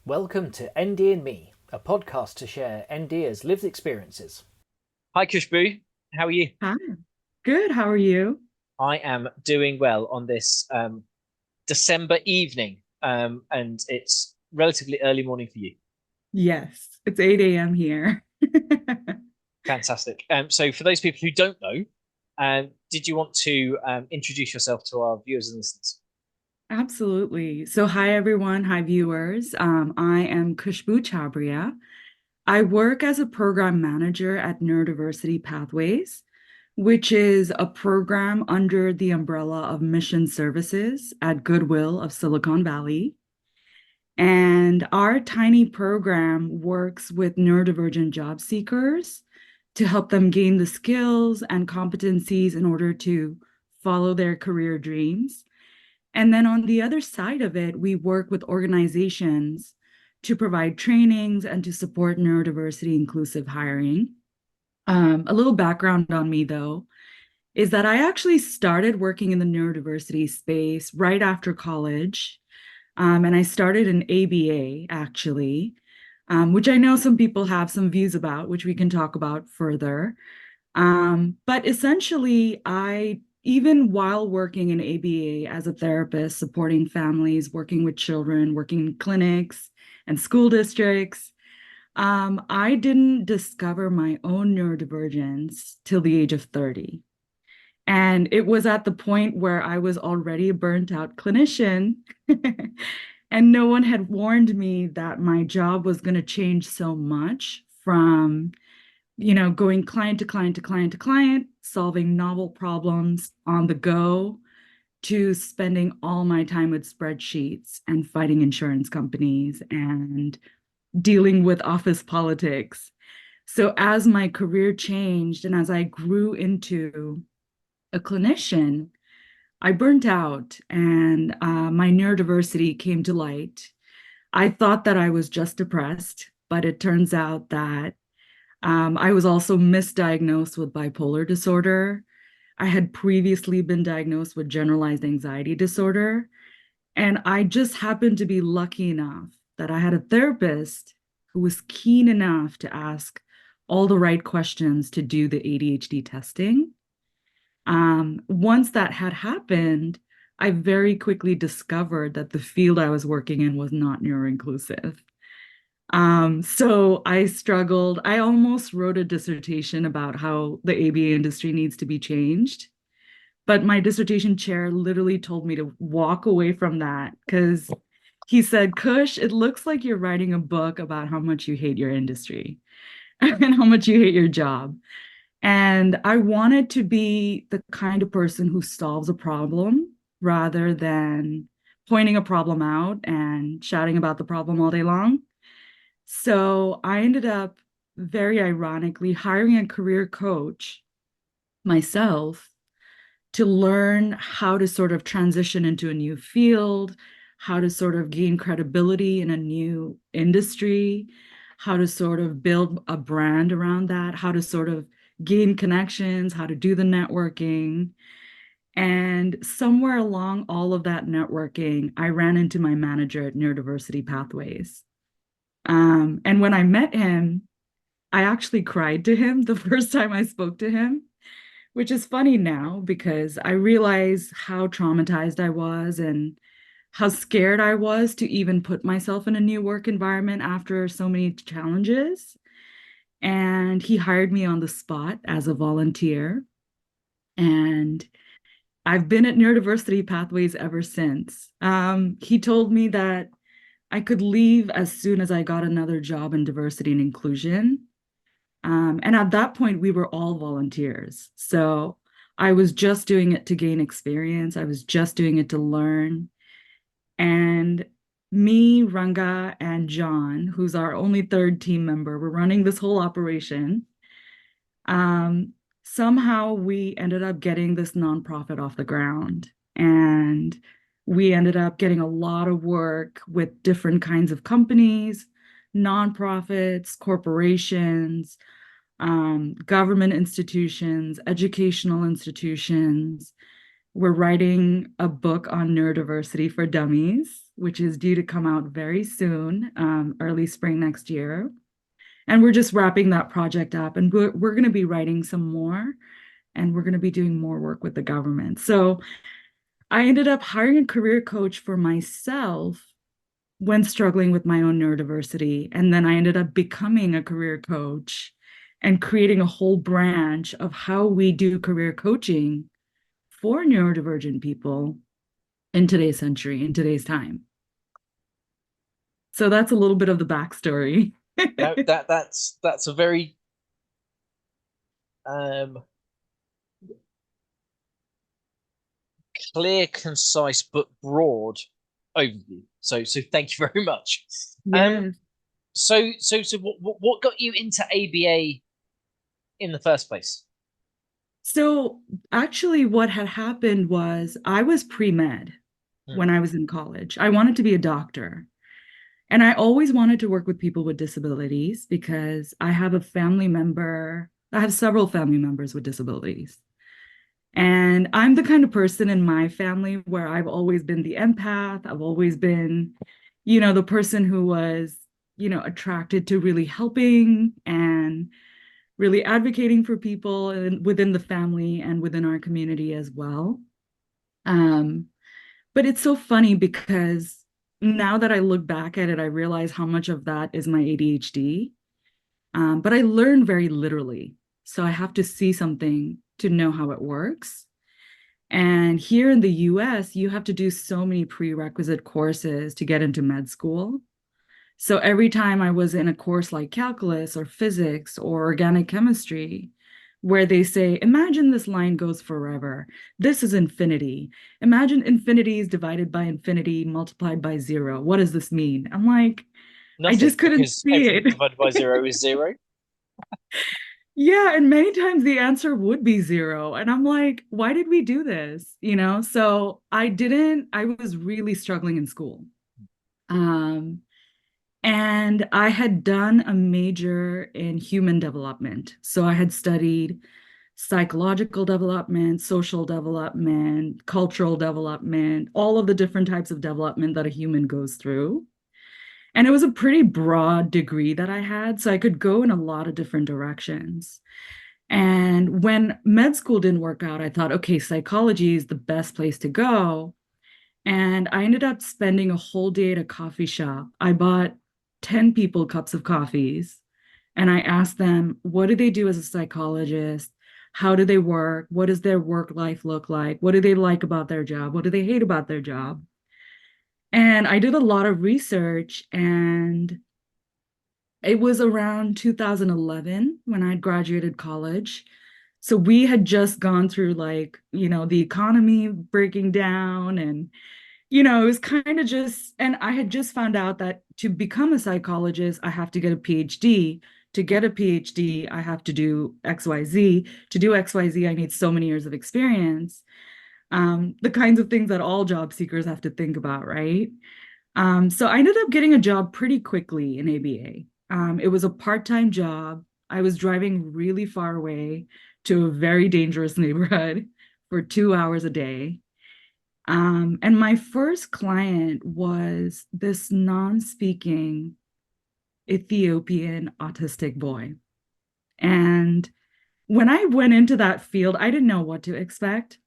Welcome to ND and Me, a podcast to share NDers' lived experiences. Hi, Khushboo. How are you? Hi. Good. How are you? I am doing well on this December evening, and it's relatively early morning for you. Yes, it's 8 a.m. here. Fantastic. So, for those people who don't know, did you want to introduce yourself to our viewers and listeners? Absolutely. So, hi, everyone. Hi, viewers. I am Khushboo Chabria. I work as a program manager at Neurodiversity Pathways, which is a program under the umbrella of Mission Services at Goodwill of Silicon Valley. And our tiny program works with neurodivergent job seekers to help them gain the skills and competencies in order to follow their career dreams. And then on the other side of it, we work with organizations to provide trainings and to support neurodiversity inclusive hiring. A little background on me, though, is that I actually started working in the neurodiversity space right after college. And I started an ABA actually, which I know some people have some views about, which we can talk about further. But essentially, even while working in ABA as a therapist, supporting families, working with children, working in clinics and school districts, I didn't discover my own neurodivergence till the age of 30. And it was at the point where I was already a burnt out clinician. And no one had warned me that my job was going to change so much from, going client to client to client to client, solving novel problems on the go, to spending all my time with spreadsheets and fighting insurance companies and dealing with office politics. So as my career changed and as I grew into a clinician, I burnt out and my neurodiversity came to light. I thought that I was just depressed, but it turns out that I was also misdiagnosed with bipolar disorder. I had previously been diagnosed with generalized anxiety disorder. And I just happened to be lucky enough that I had a therapist who was keen enough to ask all the right questions to do the ADHD testing. Once that had happened, I very quickly discovered that the field I was working in was not neuroinclusive. So I struggled. I almost wrote a dissertation about how the ABA industry needs to be changed. But my dissertation chair literally told me to walk away from that because he said, Kush, it looks like you're writing a book about how much you hate your industry and how much you hate your job. And I wanted to be the kind of person who solves a problem rather than pointing a problem out and shouting about the problem all day long. So I ended up very ironically hiring a career coach myself to learn how to sort of transition into a new field, how to sort of gain credibility in a new industry, how to sort of build a brand around that, how to sort of gain connections, how to do the networking. And somewhere along all of that networking, I ran into my manager at Neurodiversity Pathways. And when I met him, I actually cried to him the first time I spoke to him, which is funny now because I realize how traumatized I was and how scared I was to even put myself in a new work environment after so many challenges. And he hired me on the spot as a volunteer. And I've been at Neurodiversity Pathways ever since. He told me that I could leave as soon as I got another job in diversity and inclusion. And at that point, we were all volunteers. So I was just doing it to gain experience. I was just doing it to learn. And me, Ranga, and John, who's our only third team member, were running this whole operation. Um, Somehow we ended up getting this nonprofit off the ground. And we ended up getting a lot of work with different kinds of companies, nonprofits, corporations, government institutions, educational institutions. We're writing a book on neurodiversity for dummies, which is due to come out very soon, early spring next year. And we're just wrapping that project up. And we're going to be writing some more, and we're going to be doing more work with the government. So I ended up hiring a career coach for myself when struggling with my own neurodiversity. And then I ended up becoming a career coach and creating a whole branch of how we do career coaching for neurodivergent people in today's century, in today's time. So that's a little bit of the backstory. No, that's a very clear, concise, but broad overview. So thank you very much. Yes. So what got you into ABA in the first place? So actually what had happened was I was pre-med when I was in college. I wanted to be a doctor. And I always wanted to work with people with disabilities because I have several family members with disabilities. And I'm the kind of person in my family where I've always been the empath. I've always been, the person who was, attracted to really helping and really advocating for people within the family and within our community as well. But it's so funny because now that I look back at it, I realize how much of that is my ADHD. But I learn very literally. So I have to see something to know how it works. And here in the US, you have to do so many prerequisite courses to get into med school. So every time I was in a course like calculus or physics or organic chemistry, where they say, imagine this line goes forever. This is infinity. Imagine infinity is divided by infinity multiplied by 0. What does this mean? I'm like, Nothing, I just couldn't because see everything it. divided by 0 is 0. Yeah, and many times the answer would be 0. And I'm like, why did we do this? So I was really struggling in school. And I had done a major in human development. So I had studied psychological development, social development, cultural development, all of the different types of development that a human goes through. And it was a pretty broad degree that I had, so I could go in a lot of different directions. And when med school didn't work out, I thought, okay, psychology is the best place to go. And I ended up spending a whole day at a coffee shop. I bought 10 people cups of coffees, and I asked them, what do they do as a psychologist? How do they work? What does their work life look like? What do they like about their job? What do they hate about their job? And I did a lot of research, and it was around 2011 when I'd graduated college. So we had just gone through the economy breaking down, and it was kind of just, and I had just found out that to become a psychologist, I have to get a PhD. To get a PhD, I have to do XYZ. To do XYZ, I need so many years of experience. The kinds of things that all job seekers have to think about, right? So I ended up getting a job pretty quickly in ABA. It was a part-time job. I was driving really far away to a very dangerous neighborhood for 2 hours a day. And my first client was this non-speaking Ethiopian autistic boy. And when I went into that field, I didn't know what to expect,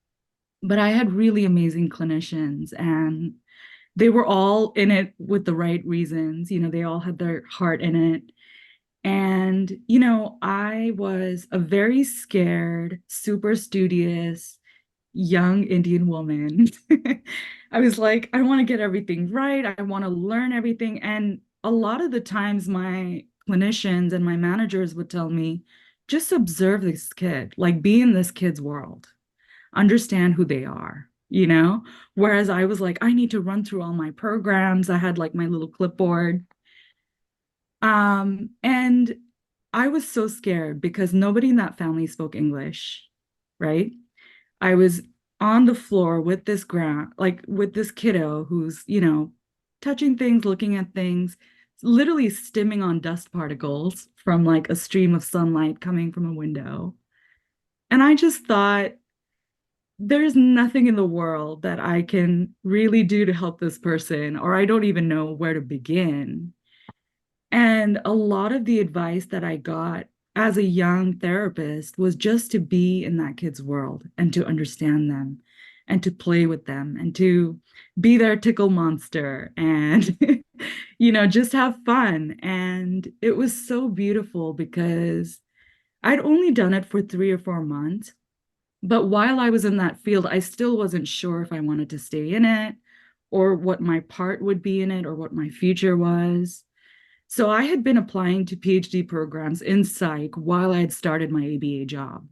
but I had really amazing clinicians, and they were all in it with the right reasons. They all had their heart in it. And, I was a very scared, super studious, young Indian woman. I was like, I want to get everything right. I want to learn everything. And a lot of the times my clinicians and my managers would tell me, just observe this kid, like be in this kid's world, understand who they are, Whereas I was like, I need to run through all my programs. I had like my little clipboard. And I was so scared because nobody in that family spoke English, right? I was on the floor with this with this kiddo who's, touching things, looking at things, literally stimming on dust particles from like a stream of sunlight coming from a window. And I just thought, there's nothing in the world that I can really do to help this person, or I don't even know where to begin. And a lot of the advice that I got as a young therapist was just to be in that kid's world and to understand them and to play with them and to be their tickle monster and, just have fun. And it was so beautiful because I'd only done it for 3 or 4 months. But while I was in that field, I still wasn't sure if I wanted to stay in it or what my part would be in it or what my future was. So I had been applying to PhD programs in psych while I had started my ABA job.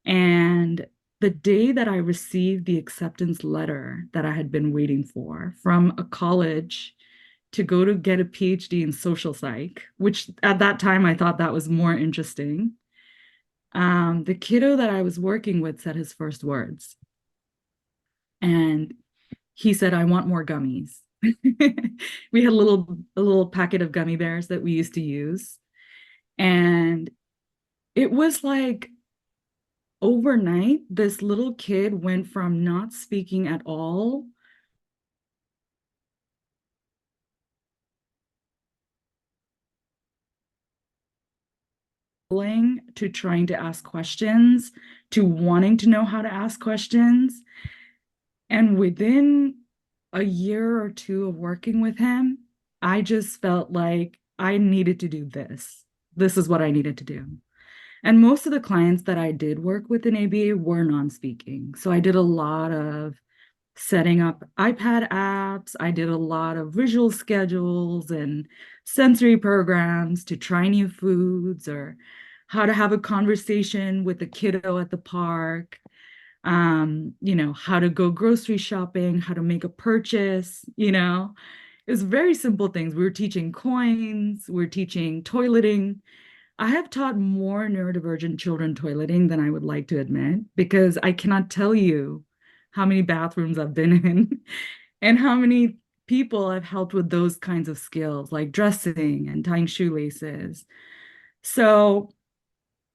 And the day that I received the acceptance letter that I had been waiting for from a college to go to get a PhD in social psych, which at that time I thought that was more interesting. The kiddo that I was working with said his first words. And he said, "I want more gummies." We had a little packet of gummy bears that we used to use. And it was like overnight, this little kid went from not speaking at all to trying to ask questions, to wanting to know how to ask questions. And within a year or two of working with him, I just felt like I needed to do this. This is what I needed to do. And most of the clients that I did work with in ABA were non-speaking. So I did a lot of setting up iPad apps. I did a lot of visual schedules and sensory programs to try new foods or how to have a conversation with a kiddo at the park, how to go grocery shopping, how to make a purchase. It was very simple things. We were teaching coins, we were teaching toileting. I have taught more neurodivergent children toileting than I would like to admit because I cannot tell you how many bathrooms I've been in and how many people I've helped with those kinds of skills like dressing and tying shoelaces. So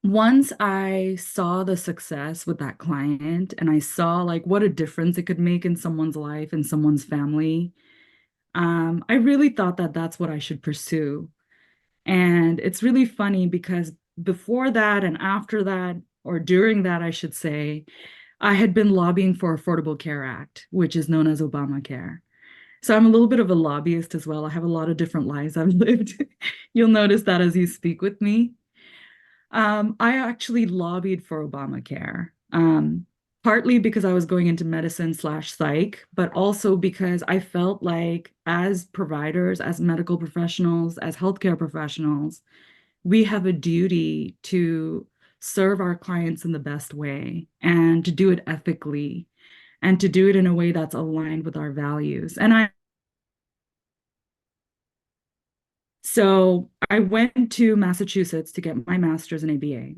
once I saw the success with that client and I saw like what a difference it could make in someone's life and someone's family, I really thought that that's what I should pursue. And it's really funny because before that and after that, or during that, I should say, I had been lobbying for Affordable Care Act, which is known as Obamacare. So I'm a little bit of a lobbyist as well. I have a lot of different lives I've lived. You'll notice that as you speak with me. I actually lobbied for Obamacare, partly because I was going into medicine/psych, but also because I felt like as providers, as medical professionals, as healthcare professionals, we have a duty to serve our clients in the best way and to do it ethically and to do it in a way that's aligned with our values. So I went to Massachusetts to get my master's in ABA.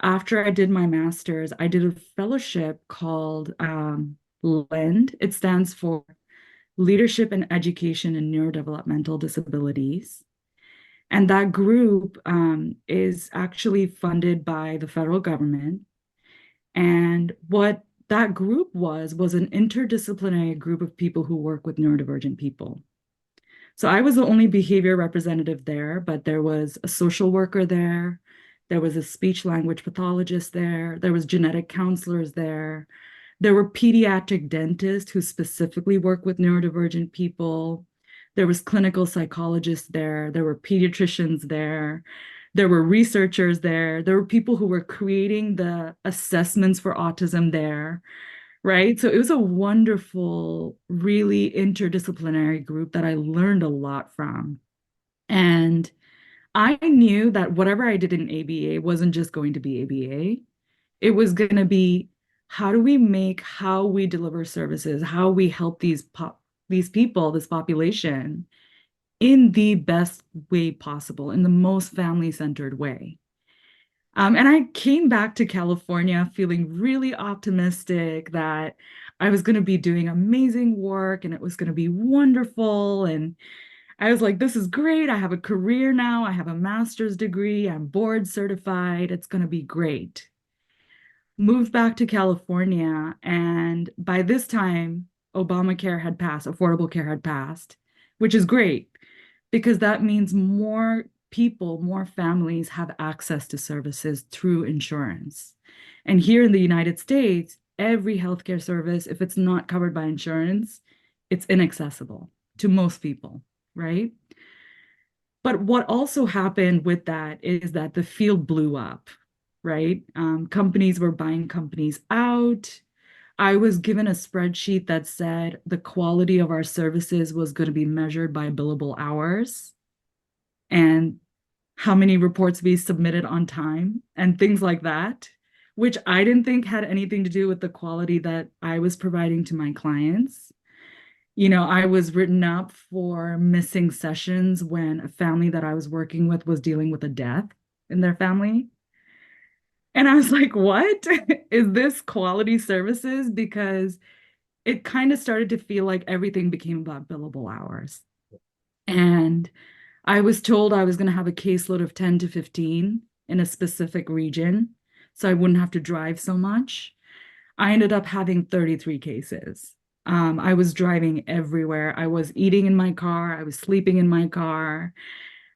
After I did my master's, I did a fellowship called LEND. It stands for Leadership and Education in Neurodevelopmental Disabilities. And that group is actually funded by the federal government. And what that group was an interdisciplinary group of people who work with neurodivergent people. So I was the only behavior representative there, but there was a social worker there. There was a speech language pathologist there. There was genetic counselors there. There were pediatric dentists who specifically work with neurodivergent people. There was clinical psychologists there. There were pediatricians there. There were researchers there. There were people who were creating the assessments for autism there, right? So it was a wonderful, really interdisciplinary group that I learned a lot from. And I knew that whatever I did in ABA wasn't just going to be ABA. It was going to be how do we make how we deliver services, how we help these people, this population in the best way possible, in the most family-centered way. And I came back to California feeling really optimistic that I was going to be doing amazing work and it was going to be wonderful. And I was like, this is great. I have a career now. I have a master's degree. I'm board certified. It's going to be great. moved back to California, and by this time, Obamacare had passed, Affordable Care had passed, which is great because that means more people, more families have access to services through insurance. And here in the United States, every healthcare service, if it's not covered by insurance, it's inaccessible to most people, right? But what also happened with that is that the field blew up, right? Companies were buying companies out. I was given a spreadsheet that said the quality of our services was going to be measured by billable hours and how many reports we submitted on time and things like that, which I didn't think had anything to do with the quality that I was providing to my clients. You know, I was written up for missing sessions when a family that I was working with was dealing with a death in their family. And I was like, what? Is this quality services? Because it kind of started to feel like everything became about billable hours. And I was told I was going to have a caseload of 10 to 15 in a specific region, so I wouldn't have to drive so much. I ended up having 33 cases. I was driving everywhere. I was eating in my car. I was sleeping in my car.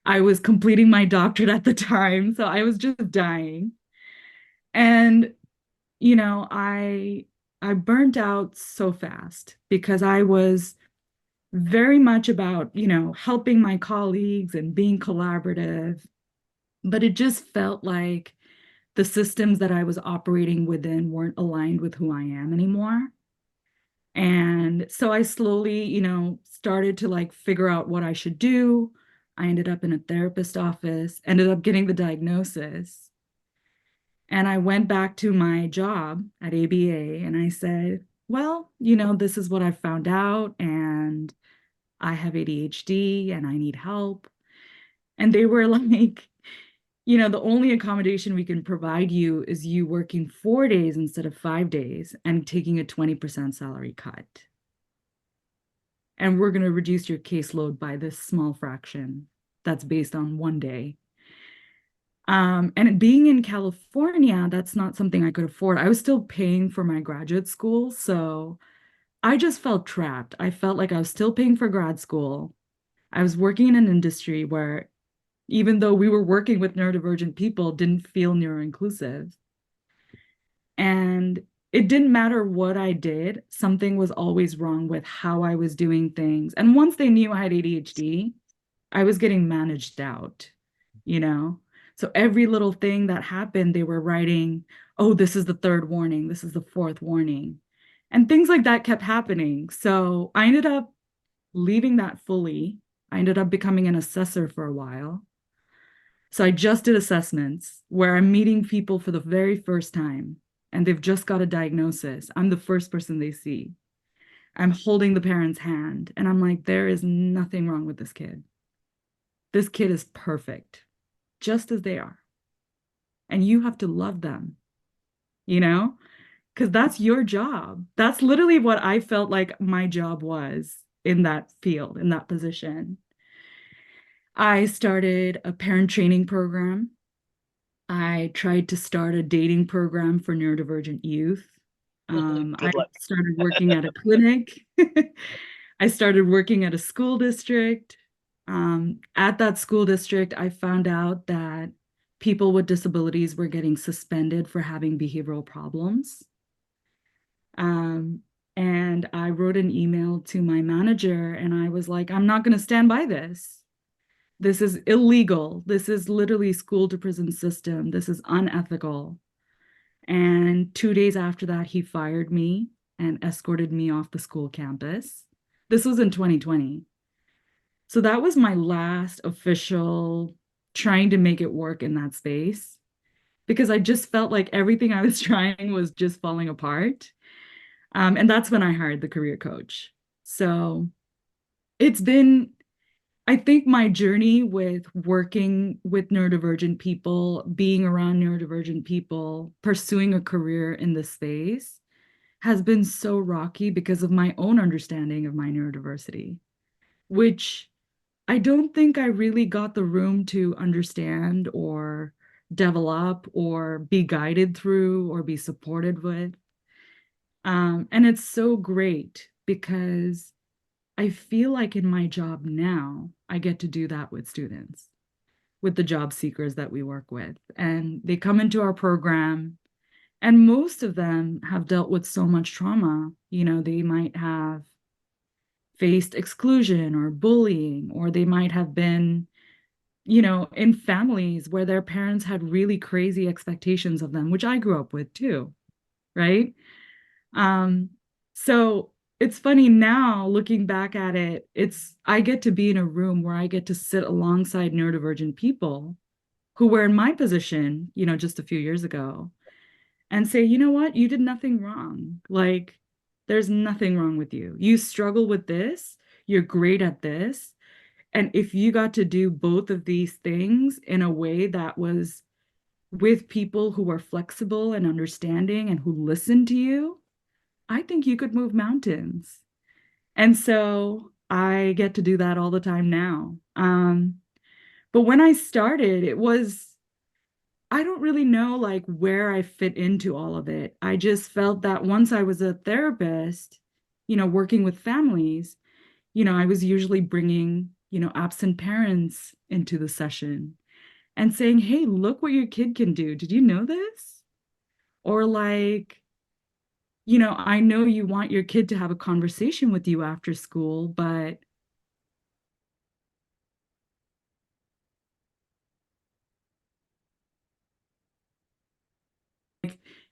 I was completing my doctorate at the time, so I was just dying. And, you know, I burnt out so fast because I was very much about, you know, helping my colleagues and being collaborative, but it just felt like the systems that I was operating within weren't aligned with who I am anymore. And so I slowly, you know, started to like figure out what I should do. I ended up in a therapist office, ended up getting the diagnosis. And I went back to my job at ABA and I said, well, you know, this is what I've found out, and I have ADHD and I need help. And they were like, you know, the only accommodation we can provide you is you working 4 days instead of 5 days and taking a 20% salary cut. And we're going to reduce your caseload by this small fraction that's based on 1 day. And being in California, that's not something I could afford. I was still paying for my graduate school. So I just felt trapped. I felt like I was still paying for grad school. I was working in an industry where, even though we were working with neurodivergent people, didn't feel neuro-inclusive. And it didn't matter what I did, something was always wrong with how I was doing things. And once they knew I had ADHD, I was getting managed out, you know? So every little thing that happened, they were writing, oh, this is the third warning, this is the fourth warning. And things like that kept happening. So I ended up leaving that fully. I ended up becoming an assessor for a while. So I just did assessments where I'm meeting people for the very first time and they've just got a diagnosis. I'm the first person they see. I'm holding the parent's hand and I'm like, there is nothing wrong with this kid. This kid is perfect, just as they are. And you have to love them, you know, because that's your job. That's literally what I felt like my job was in that field, in that position. I started a parent training program. I tried to start a dating program for neurodivergent youth. I Good luck. started working at a clinic. I started working at a school district. At that school district, I found out that people with disabilities were getting suspended for having behavioral problems. And I wrote an email to my manager and I was like, I'm not going to stand by this. This is illegal. This is literally school to prison system. This is unethical. And 2 days after that, he fired me and escorted me off the school campus. This was in 2020. So that was my last official trying to make it work in that space because I just felt like everything I was trying was just falling apart. And that's when I hired the career coach. So it's been, I think my journey with working with neurodivergent people, being around neurodivergent people, pursuing a career in this space has been so rocky because of my own understanding of my neurodiversity, which I don't think I really got the room to understand or develop or be guided through or be supported with. And it's so great because I feel like in my job now, I get to do that with students, with the job seekers that we work with. And they come into our program, and most of them have dealt with so much trauma. You know, they might have faced exclusion or bullying, or they might have been, you know, in families where their parents had really crazy expectations of them, which I grew up with too, right? Um, so it's funny now looking back at it, I get to be in a room where I get to sit alongside neurodivergent people who were in my position, you know, just a few years ago, and say, you know what, you did nothing wrong. Like, there's nothing wrong with you. You struggle with this, you're great at this. And if you got to do both of these things in a way that was with people who were flexible and understanding and who listened to you, I think you could move mountains. And so I get to do that all the time now. But when I started, I don't really know like where I fit into all of it. I just felt that once I was a therapist, you know, working with families, you know, I was usually bringing, you know, absent parents into the session and saying, hey, look what your kid can do. Did you know this? Or like, you know, I know you want your kid to have a conversation with you after school, but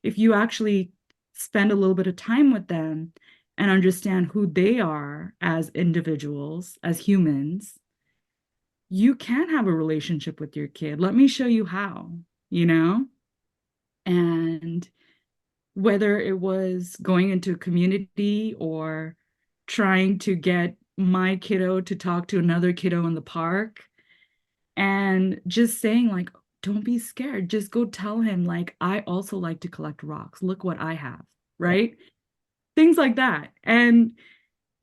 if you actually spend a little bit of time with them and understand who they are as individuals, as humans, you can have a relationship with your kid. Let me show you how, you know? And whether it was going into a community or trying to get my kiddo to talk to another kiddo in the park and just saying like, don't be scared, just go tell him like, I also like to collect rocks, look what I have, Yeah. right? Things like that. And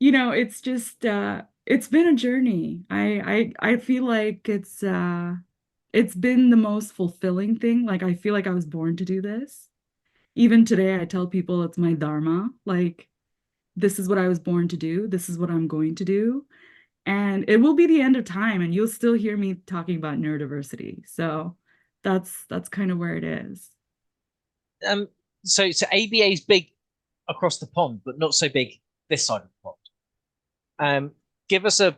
you know, it's just it's been a journey. I feel like it's been the most fulfilling thing. Like I feel like I was born to do this. Even today I tell people it's my dharma. Like this is what I was born to do. This is what I'm going to do. And it will be the end of time and you'll still hear me talking about neurodiversity. So that's kind of where it is. Um, so ABA is big across the pond, but not so big this side of the pond. Give us a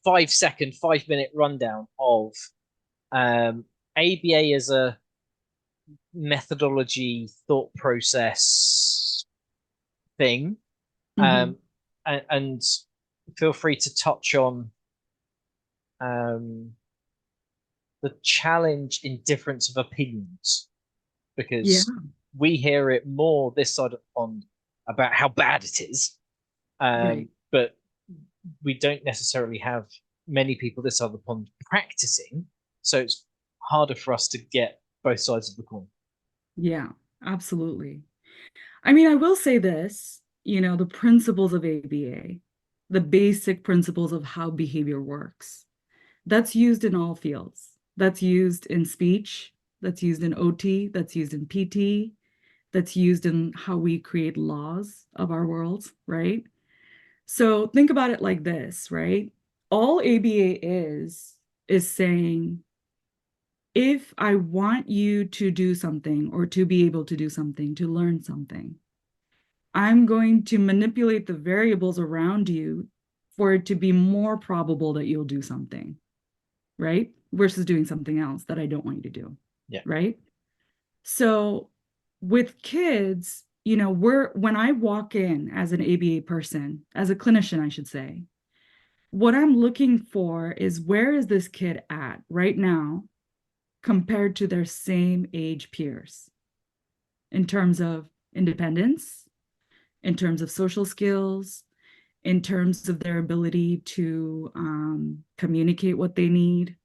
5-second, 5-minute rundown of ABA as a methodology, thought process thing, Mhm. and feel free to touch on um, the challenge in difference of opinions Yeah, because we hear it more this side of the pond about how bad it is, right. but we don't necessarily have many people this side of the pond practicing, so it's harder for us to get both sides of the coin. Yeah, absolutely. I mean, I will say this, you know, the principles of ABA, the basic principles of how behavior works, that's used in all fields. That's used in speech, that's used in OT, that's used in PT, that's used in how we create laws of our worlds, right? So think about it like this, right? All ABA is saying, if I want you to do something or to be able to do something, to learn something, I'm going to manipulate the variables around you for it to be more probable that you'll do something, right? Versus doing something else that I don't want you to do, Yeah. right? So with kids, you know, when I walk in as an ABA person, as a clinician, I should say, what I'm looking for is where is this kid at right now compared to their same age peers in terms of independence, in terms of social skills, in terms of their ability to communicate what they need,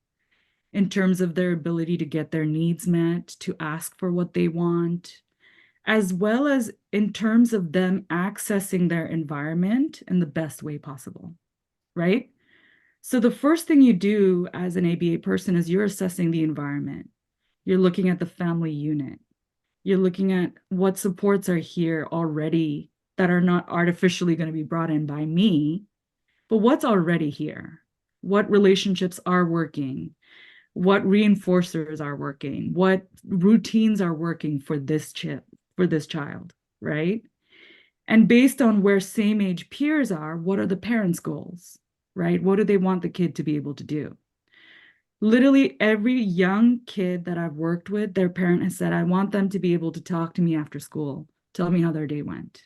in terms of their ability to get their needs met, to ask for what they want, as well as in terms of them accessing their environment in the best way possible, right? So the first thing you do as an ABA person is you're assessing the environment. You're looking at the family unit. You're looking at what supports are here already that are not artificially going to be brought in by me, but what's already here? What relationships are working? What reinforcers are working? What routines are working for this child, right? And based on where same age peers are, what are the parents' goals, right? What do they want the kid to be able to do? Literally every young kid that I've worked with, their parent has said, I want them to be able to talk to me after school, tell me how their day went.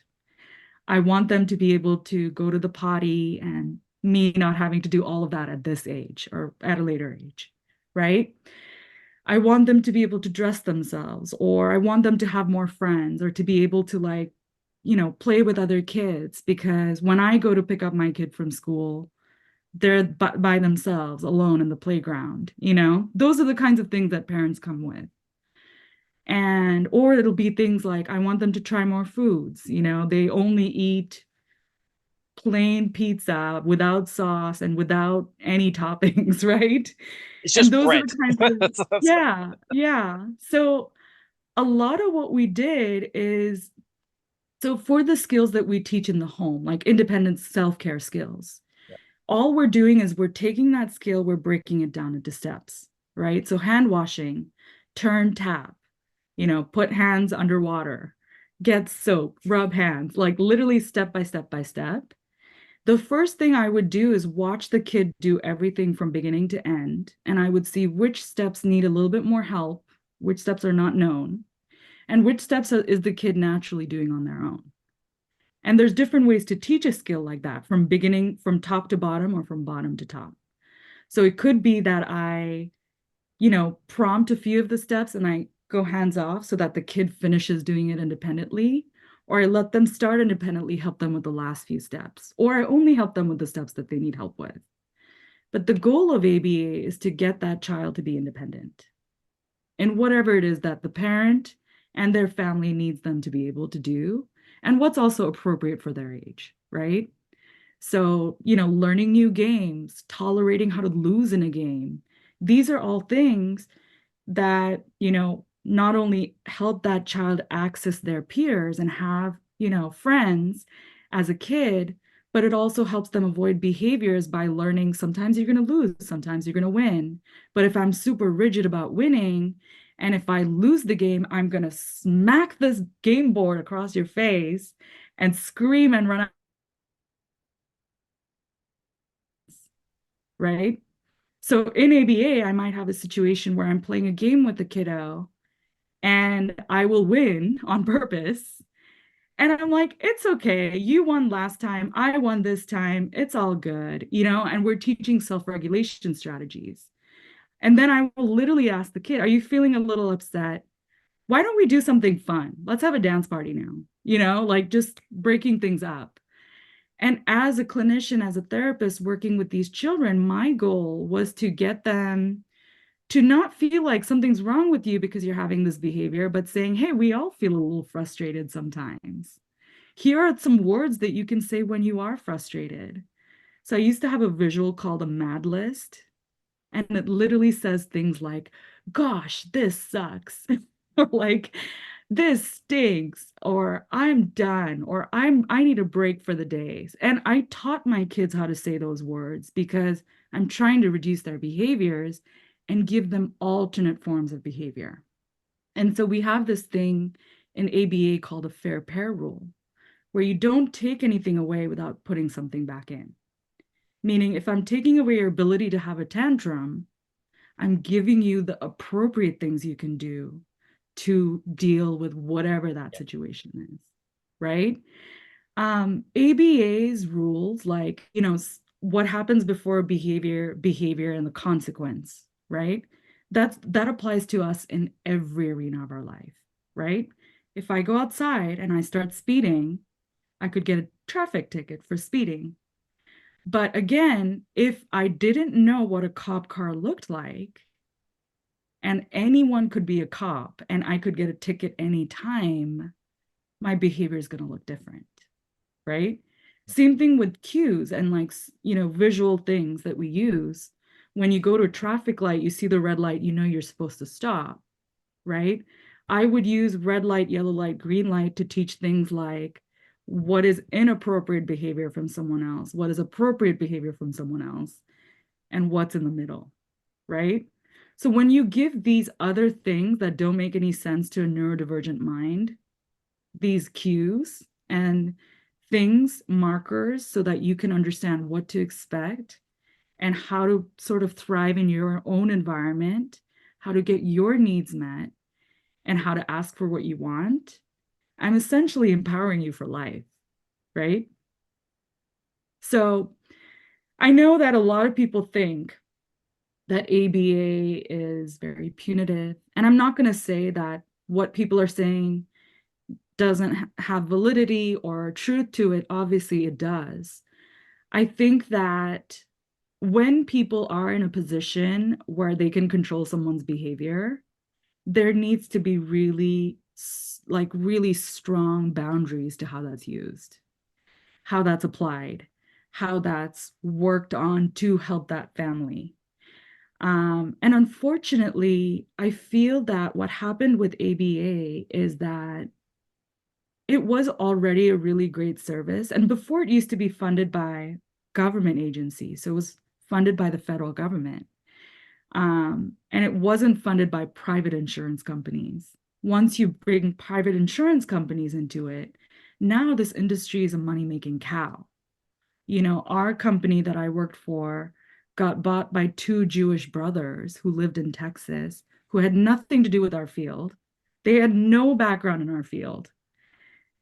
I want them to be able to go to the potty and me not having to do all of that at this age or at a later age, right? I want them to be able to dress themselves, or I want them to have more friends, or to be able to, like, play with other kids, because when I go to pick up my kid from school, they're by themselves alone in the playground. Those are the kinds of things that parents come with. And or it'll be things like, I want them to try more foods. They only eat plain pizza without sauce and without any toppings, right? It's And just those are bread. the kinds of, yeah. So a lot of what we did is, so for the skills that we teach in the home, like independent self-care skills, all we're doing is we're taking that skill, we're breaking it down into steps, right? So hand washing, turn tap, put hands underwater, get soap, rub hands, like literally step by step by step. The first thing I would do is watch the kid do everything from beginning to end, and I would see which steps need a little bit more help, which steps are not known, and which steps is the kid naturally doing on their own. And there's different ways to teach a skill like that, from top to bottom or from bottom to top. So it could be that I, prompt a few of the steps and I go hands off so that the kid finishes doing it independently, or I let them start independently, help them with the last few steps, or I only help them with the steps that they need help with. But the goal of ABA is to get that child to be independent in whatever it is that the parent and their family needs them to be able to do, and what's also appropriate for their age, right? So, learning new games, tolerating how to lose in a game. These are all things that, not only help that child access their peers and have, friends as a kid, but it also helps them avoid behaviors by learning sometimes you're going to lose, sometimes you're going to win. But if I'm super rigid about winning, and if I lose the game, I'm going to smack this game board across your face and scream and run out. Right? So in ABA, I might have a situation where I'm playing a game with the kiddo and I will win on purpose. And I'm like, it's okay. You won last time. I won this time. It's all good, and we're teaching self-regulation strategies. And then I will literally ask the kid, are you feeling a little upset? Why don't we do something fun? Let's have a dance party now, like just breaking things up. And as a clinician, as a therapist working with these children, my goal was to get them to not feel like something's wrong with you because you're having this behavior, but saying, hey, we all feel a little frustrated sometimes. Here are some words that you can say when you are frustrated. So I used to have a visual called a mad list, and it literally says things like, gosh, this sucks, or like, this stinks, or I'm done, or I need a break for the days. And I taught my kids how to say those words because I'm trying to reduce their behaviors and give them alternate forms of behavior. And so we have this thing in ABA called a fair pair rule, where you don't take anything away without putting something back in. Meaning, if I'm taking away your ability to have a tantrum, I'm giving you the appropriate things you can do to deal with whatever that situation is, right? ABA's rules, like, what happens before behavior and the consequence, right? That applies to us in every arena of our life, right? If I go outside and I start speeding, I could get a traffic ticket for speeding. But again, if I didn't know what a cop car looked like, and anyone could be a cop and I could get a ticket anytime, my behavior is going to look different, right? Same thing with cues and, like, visual things that we use. When you go to a traffic light, you see the red light, you're supposed to stop. right? I would use red light, yellow light, green light to teach things like what is inappropriate behavior from someone else, what is appropriate behavior from someone else, and what's in the middle, right? So when you give these other things that don't make any sense to a neurodivergent mind, these cues and things, markers, so that you can understand what to expect and how to sort of thrive in your own environment, how to get your needs met, and how to ask for what you want, I'm essentially empowering you for life, right? So I know that a lot of people think that ABA is very punitive. And I'm not going to say that what people are saying doesn't have validity or truth to it. Obviously, it does. I think that when people are in a position where they can control someone's behavior, there needs to be really strong boundaries to how that's used, how that's applied, how that's worked on to help that family. And unfortunately, I feel that what happened with ABA is that it was already a really great service. And before, it used to be funded by government agencies. So it was funded by the federal government. And it wasn't funded by private insurance companies. Once you bring private insurance companies into it, now this industry is a money-making cow. You know, our company that I worked for got bought by two Jewish brothers who lived in Texas, who had nothing to do with our field. They had no background in our field.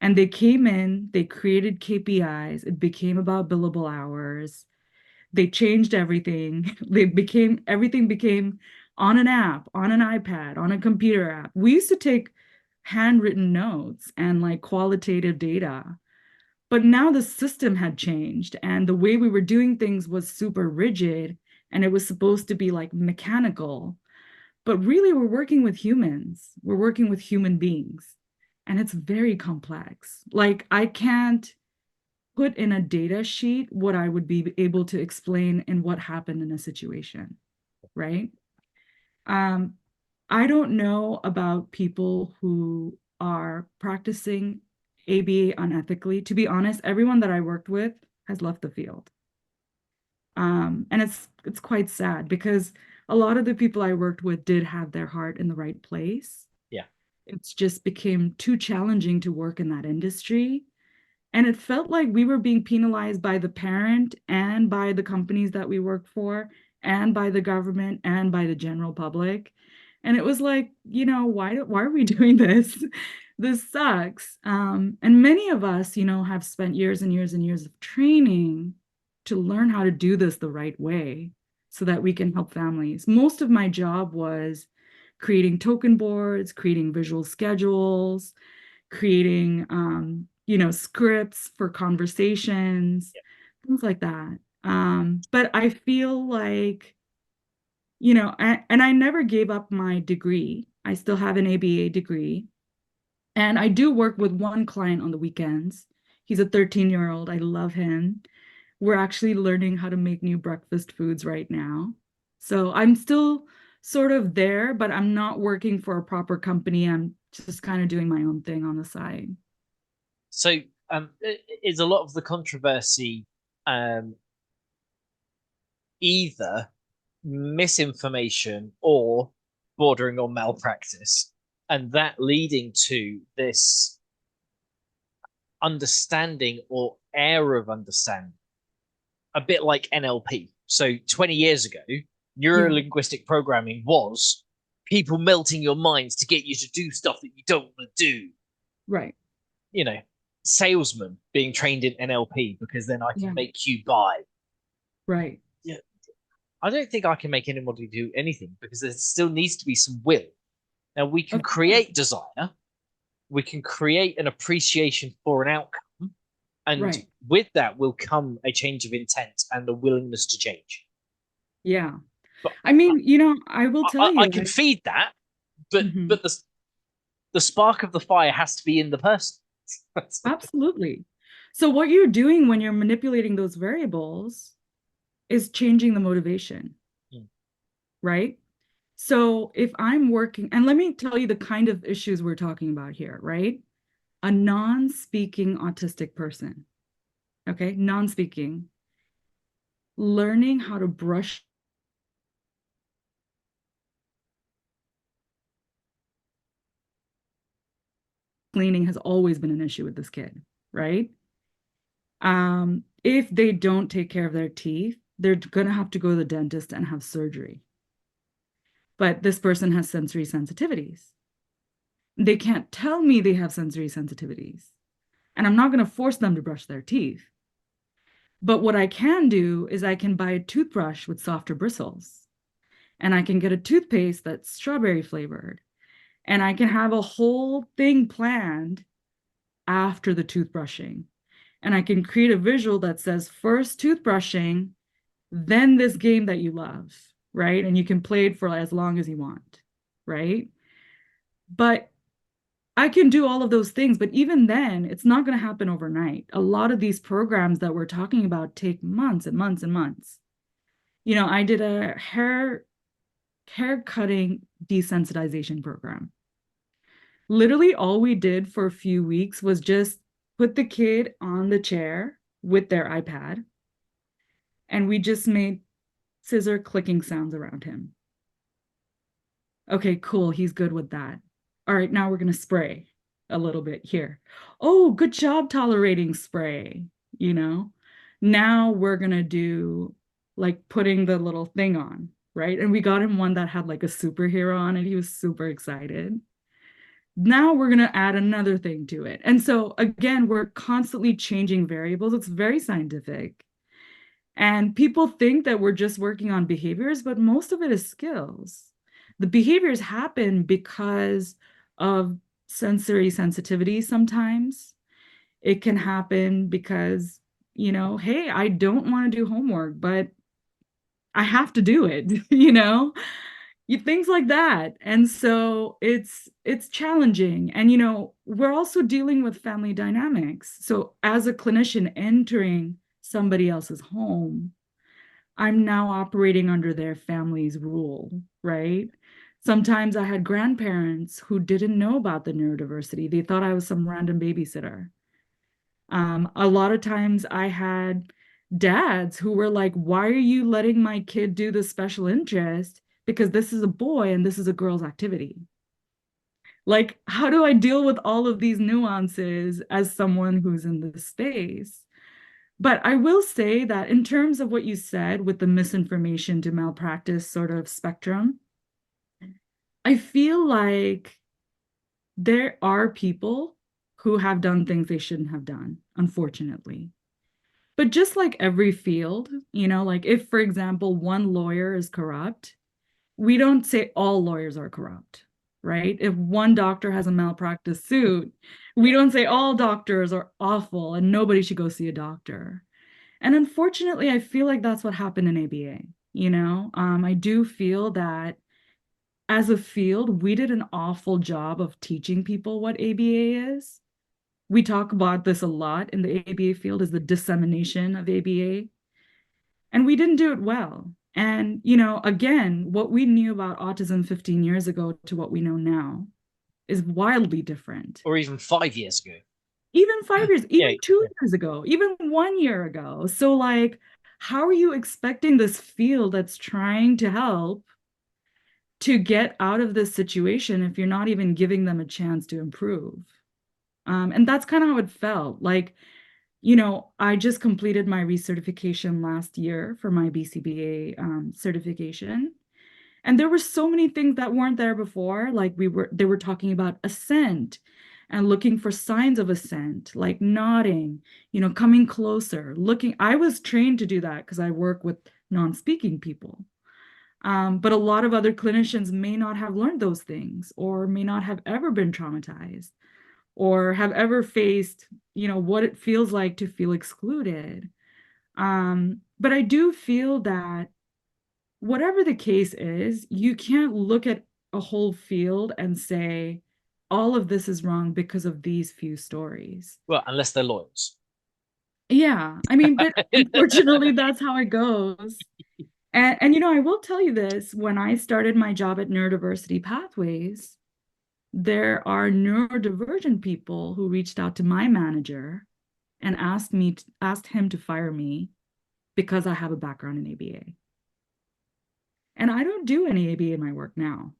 And they came in, they created KPIs. It became about billable hours. They changed everything. Everything became on an app, on an iPad, on a computer app. We used to take handwritten notes and like qualitative data. But now the system had changed and the way we were doing things was super rigid and it was supposed to be like mechanical. But really, we're working with humans. We're working with human beings. And it's very complex. Like, I can't put in a data sheet what I would be able to explain in what happened in a situation, right? I don't know about people who are practicing ABA unethically. To be honest, everyone that I worked with has left the field. And it's quite sad because a lot of the people I worked with did have their heart in the right place. Yeah. It's just became too challenging to work in that industry. And it felt like we were being penalized by the parent and by the companies that we work for and by the government and by the general public. And it was like, you know, why are we doing this? This sucks. And many of us, you know, have spent years and years and years of training to learn how to do this the right way so that we can help families. Most of my job was creating token boards, creating visual schedules, creating, you know, scripts for conversations, things like that. But I feel like, you know, and I never gave up my degree. I still have an ABA degree. And I do work with one client on the weekends. He's a 13-year-old. I love him. We're actually learning how to make new breakfast foods right now. So I'm still sort of there, but I'm not working for a proper company. I'm just kind of doing my own thing on the side. So is a lot of the controversy either misinformation or bordering on malpractice, and that leading to this understanding or air of understanding, a bit like NLP. So 20 years ago, neuro-linguistic programming was people melting your minds to get you to do stuff that you don't want to do. Right. You know, salesmen being trained in NLP because then I can make you buy. Right. Yeah. I don't think I can make anybody do anything because there still needs to be some will. Now, we can create desire, we can create an appreciation for an outcome, and with that will come a change of intent and a willingness to change. Yeah. But I mean, you know, I will tell you. I can feed that, but the spark of the fire has to be in the person. Absolutely. So what you're doing when you're manipulating those variables is changing the motivation, right? So if I'm working, and let me tell you the kind of issues we're talking about here, right? A non-speaking autistic person, okay? Non-speaking, learning how to brush. Cleaning has always been an issue with this kid, right? If they don't take care of their teeth, they're gonna have to go to the dentist and have surgery. But this person has sensory sensitivities. They can't tell me they have sensory sensitivities, and I'm not gonna force them to brush their teeth. But what I can do is I can buy a toothbrush with softer bristles, and I can get a toothpaste that's strawberry flavored, and I can have a whole thing planned after the toothbrushing. And I can create a visual that says first toothbrushing, then this game that you love, right? And you can play it for as long as you want, right? But I can do all of those things, but even then, it's not going to happen overnight. A lot of these programs that we're talking about take months and months and months. You know, I did a hair cutting desensitization program. Literally, all we did for a few weeks was just put the kid on the chair with their iPad, and we just made scissor clicking sounds around him. Okay, cool. He's good with that. All right, now we're going to spray a little bit here. Oh, good job tolerating spray, you know? Now we're going to do like putting the little thing on, right? And we got him one that had like a superhero on it. He was super excited. Now we're going to add another thing to it. And so again, we're constantly changing variables. It's very scientific. And people think that we're just working on behaviors, but most of it is skills. The behaviors happen because of sensory sensitivity sometimes. It can happen because, you know, hey, I don't want to do homework, but I have to do it, you know? Things like that. And so it's challenging. And you know, we're also dealing with family dynamics. So as a clinician entering somebody else's home, I'm now operating under their family's rule, right? Sometimes I had grandparents who didn't know about the neurodiversity. They thought I was some random babysitter. A lot of times I had dads who were like, why are you letting my kid do this special interest? Because this is a boy and this is a girl's activity. Like, how do I deal with all of these nuances as someone who's in this space? But I will say that in terms of what you said with the misinformation to malpractice sort of spectrum, I feel like there are people who have done things they shouldn't have done, unfortunately. But just like every field, you know, like if, for example, one lawyer is corrupt, we don't say all lawyers are corrupt, right? If one doctor has a malpractice suit, we don't say all doctors are awful and nobody should go see a doctor. And unfortunately, I feel like that's what happened in ABA. You know, I do feel that as a field, we did an awful job of teaching people what ABA is. We talk about this a lot in the ABA field, is the dissemination of ABA. And we didn't do it well. And, you know, again, what we knew about autism 15 years ago to what we know now is wildly different. Or even 5 years ago. Even 5 years, even Yeah. 2 years ago, even 1 year ago. So, like, how are you expecting this field that's trying to help to get out of this situation if you're not even giving them a chance to improve? And that's kind of how it felt. Like, you know, I just completed my recertification last year for my BCBA certification. And there were so many things that weren't there before. Like they were talking about assent and looking for signs of assent, like nodding, you know, coming closer, looking. I was trained to do that because I work with non-speaking people. But a lot of other clinicians may not have learned those things or may not have ever been traumatized or have ever faced, you know, what it feels like to feel excluded. But I do feel that whatever the case is, you can't look at a whole field and say, all of this is wrong because of these few stories. Well, unless they're lawyers. Yeah, I mean, but unfortunately, that's how it goes. And you know, I will tell you this, when I started my job at Neurodiversity Pathways, there are neurodivergent people who reached out to my manager and asked him to fire me because I have a background in ABA. And I don't do any ABA in my work now.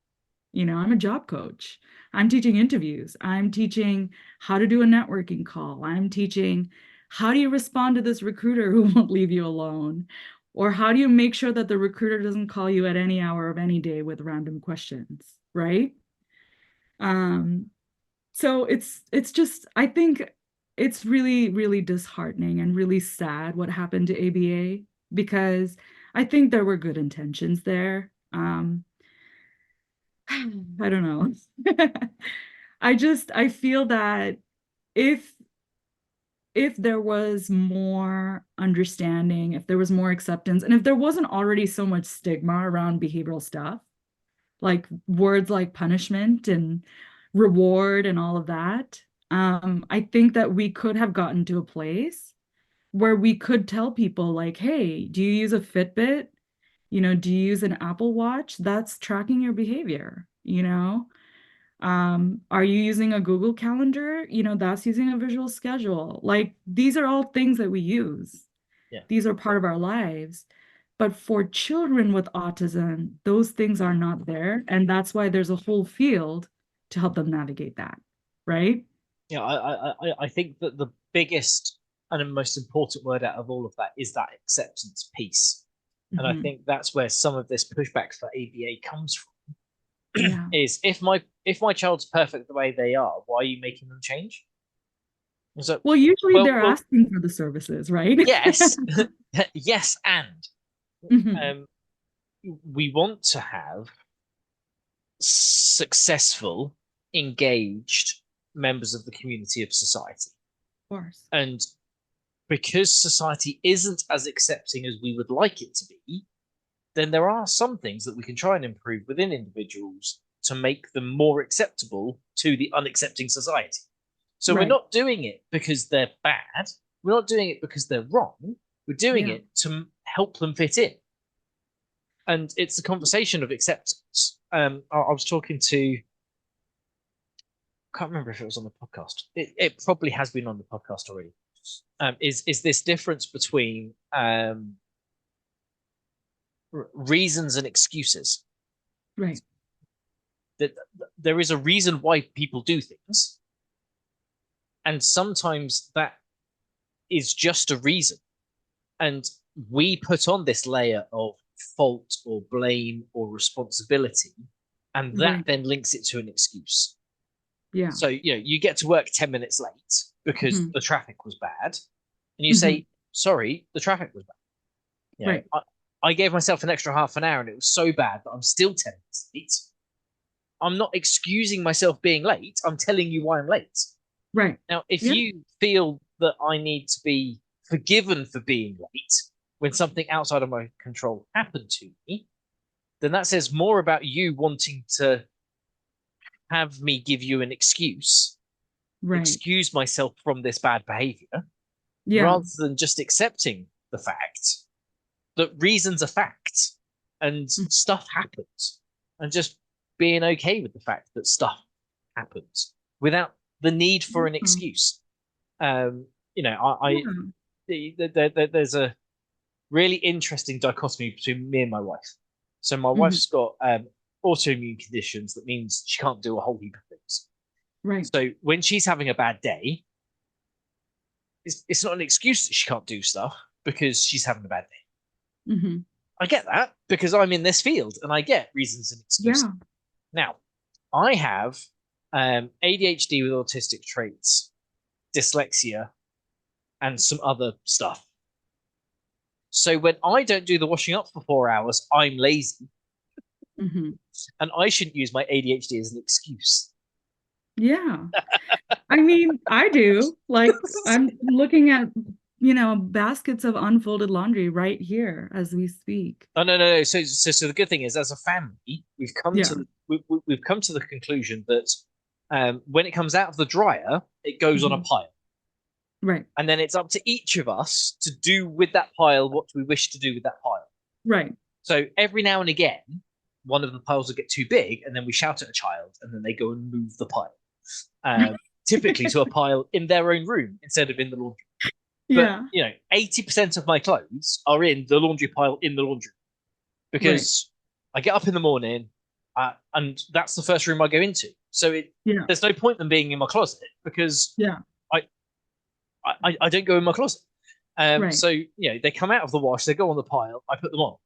You know, I'm a job coach. I'm teaching interviews. I'm teaching how to do a networking call. I'm teaching how do you respond to this recruiter who won't leave you alone? Or how do you make sure that the recruiter doesn't call you at any hour of any day with random questions, right? So it's just, I think it's really, really disheartening and really sad what happened to ABA, because I think there were good intentions there. I don't know. I feel that if there was more understanding, if there was more acceptance, and if there wasn't already so much stigma around behavioral stuff, like words like punishment and reward and all of that, I think that we could have gotten to a place where we could tell people like, hey, do you use a Fitbit? You know, do you use an Apple Watch? That's tracking your behavior, you know? Are you using a Google Calendar? You know, that's using a visual schedule. Like, these are all things that we use. Yeah. These are part of our lives. But for children with autism, those things are not there. And that's why there's a whole field to help them navigate that, right? Yeah, I think that the biggest and the most important word out of all of that is that acceptance piece. And I think that's where some of this pushback for ABA comes from. Yeah. Is if my child's perfect the way they are, why are you making them change? So, well, usually they're asking for the services, right? Yes. Yes, and Mhm. we want to have successful, engaged members of the community of society. Of course. And because society isn't as accepting as we would like it to be, then there are some things that we can try and improve within individuals to make them more acceptable to the unaccepting society. So we're not doing it because they're bad. We're not doing it because they're wrong. We're doing it to help them fit in. And it's a conversation of acceptance. I was talking to, I can't remember if it was on the podcast. It probably has been on the podcast already. Is this difference between reasons and excuses? Right. That there is a reason why people do things, and sometimes that is just a reason, and we put on this layer of fault or blame or responsibility, and that then links it to an excuse. Yeah. So you get to work 10 minutes late because the traffic was bad, and you say, sorry, the traffic was bad. Right. I gave myself an extra half an hour and it was so bad that I'm still 10 minutes late. I'm not excusing myself being late. I'm telling you why I'm late. Right. Now, if you feel that I need to be forgiven for being late when something outside of my control happened to me, then that says more about you wanting to have me give you an excuse, excuse myself from this bad behavior, rather than just accepting the fact that reasons are facts and stuff happens, and just being okay with the fact that stuff happens without the need for an excuse. There's a really interesting dichotomy between me and my wife. So my wife's got autoimmune conditions that means she can't do a whole heap of things. Right. So when she's having a bad day, it's not an excuse that she can't do stuff because she's having a bad day. I get that because I'm in this field and I get reasons and excuses. Yeah. Now, I have ADHD with autistic traits, dyslexia, and some other stuff. So when I don't do the washing up for 4 hours, I'm lazy. And I shouldn't use my ADHD as an excuse. Yeah. I mean, I do. Like, I'm looking at, baskets of unfolded laundry right here as we speak. Oh, no. So the good thing is, as a family, we've come to we've come to the conclusion that when it comes out of the dryer, it goes on a pile. Right. And then it's up to each of us to do with that pile what we wish to do with that pile. Right. So every now and again, one of the piles will get too big, and then we shout at a child, and then they go and move the pile, typically to a pile in their own room instead of in the laundry. Yeah. But 80% of my clothes are in the laundry pile in the laundry because I get up in the morning, and that's the first room I go into. So there's no point in them being in my closet because I don't go in my closet. So they come out of the wash, they go on the pile, I put them on.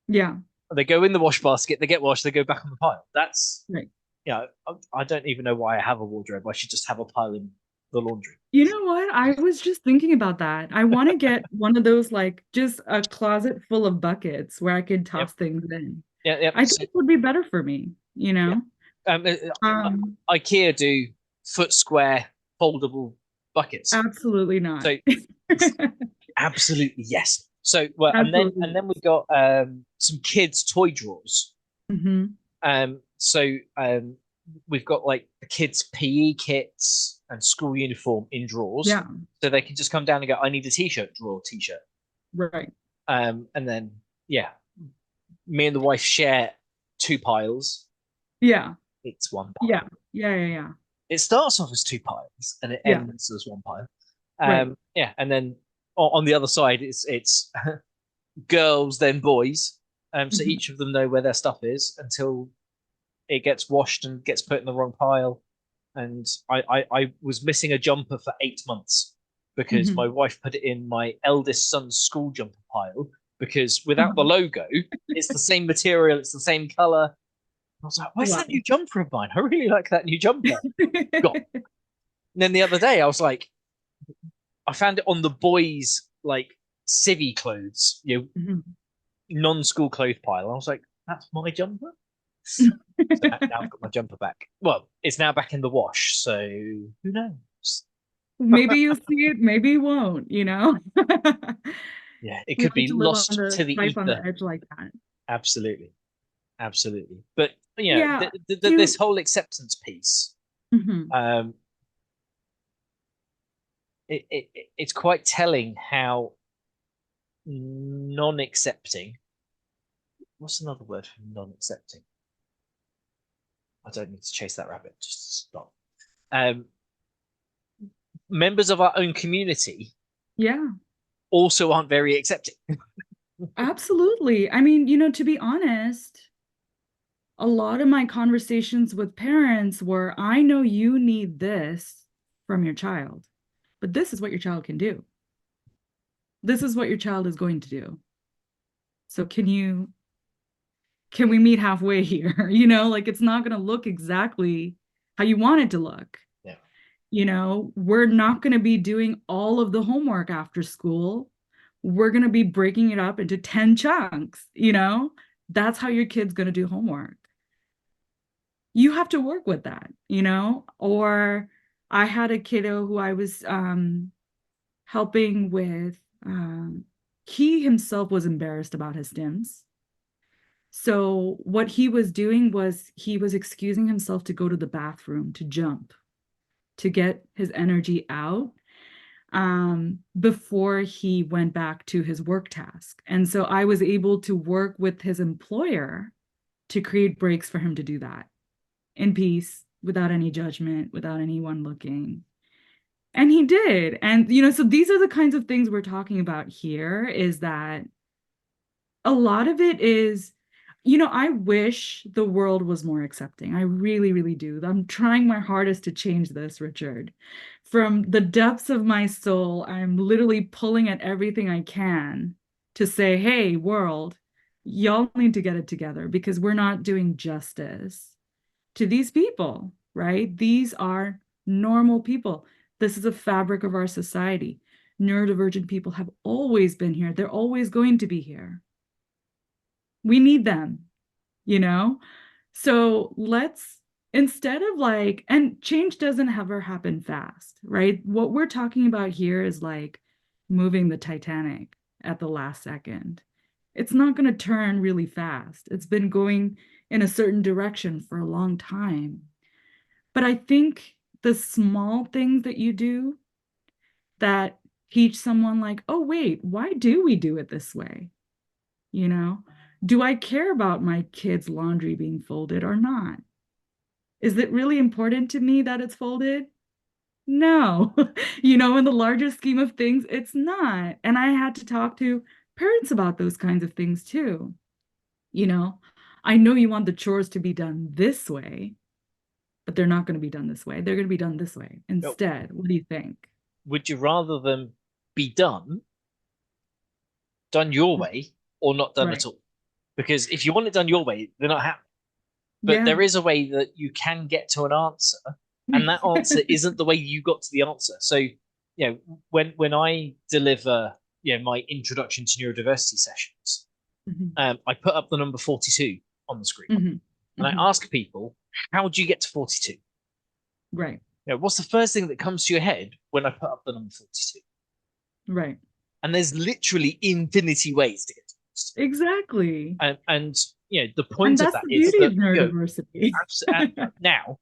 Yeah. They go in the wash basket, they get washed, they go back on the pile. That's right. I don't even know why I have a wardrobe. I should just have a pile in the laundry. You know what? I was just thinking about that. I want to get one of those, like, just a closet full of buckets where I could toss things in. Yeah. I think it would be better for me, IKEA do foot square foldable buckets. Absolutely not. So absolutely yes. So and then we got some kids' toy drawers. Mm-hmm. So we've got like the kids' PE kits and school uniform in drawers. Yeah. So they can just come down and go, I need a t-shirt, drawer t-shirt. Right. And then me and the wife share 2 piles. Yeah. It's 1 pile. Yeah. It starts off as 2 piles and it ends as 1 pile. And then on the other side it's girls then boys. So each of them know where their stuff is until it gets washed and gets put in the wrong pile. And I was missing a jumper for 8 months because my wife put it in my eldest son's school jumper pile because without the logo, it's the same material, it's the same color. I was like, where's that new jumper of mine? I really like that new jumper. And then the other day I was like, I found it on the boys' like civvy clothes, non-school clothes pile. I was like, that's my jumper. So now I've got my jumper back. Well, it's now back in the wash, so who knows? Maybe you'll see it, maybe you won't, Yeah, it could be lost to the ether. On the edge like that. Absolutely. But this whole acceptance piece, it's quite telling how non-accepting. What's another word for non-accepting? I don't need to chase that rabbit. Just stop. Members of our own community, also aren't very accepting. Absolutely. I mean, to be honest, a lot of my conversations with parents were, I know you need this from your child, but this is what your child can do. This is what your child is going to do. So can we meet halfway here? Like, it's not going to look exactly how you want it to look. We're not going to be doing all of the homework after school. We're going to be breaking it up into 10 chunks. That's how your kid's going to do homework. You have to work with that, or I had a kiddo who I was helping with. He himself was embarrassed about his stims. So what he was doing was he was excusing himself to go to the bathroom, to jump, to get his energy out before he went back to his work task. And so I was able to work with his employer to create breaks for him to do that in peace, without any judgment, without anyone looking. And he did. And, so these are the kinds of things we're talking about here, is that a lot of it is, I wish the world was more accepting. I really, really do. I'm trying my hardest to change this, Richard. From the depths of my soul, I'm literally pulling at everything I can to say, hey, world, y'all need to get it together because we're not doing justice to these people, right? These are normal people. This is a fabric of our society. Neurodivergent people have always been here. They're always going to be here. We need them, So let's, instead of like, and change doesn't ever happen fast, right? What we're talking about here is like moving the Titanic at the last second. It's not going to turn really fast. It's been going in a certain direction for a long time. But I think the small things that you do that teach someone like, oh, wait, why do we do it this way? Do I care about my kids' laundry being folded or not? Is it really important to me that it's folded? No. In the larger scheme of things, it's not. And I had to talk to parents about those kinds of things too. You know, I know you want the chores to be done this way, but they're not going to be done this way. They're going to be done this way instead. What do you think? Would you rather them be done your way or not done at all? Because if you want it done your way, they're not happening. But there is a way that you can get to an answer, and that answer isn't the way you got to the answer. So, when I deliver, my introduction to neurodiversity sessions, I put up the number 42 on the screen, and I ask people, how do you get to 42? Right. What's the first thing that comes to your head when I put up the number 42? Right. And there's literally infinity ways to get to 42. Exactly. And the point of that is that neurodiversity. Now,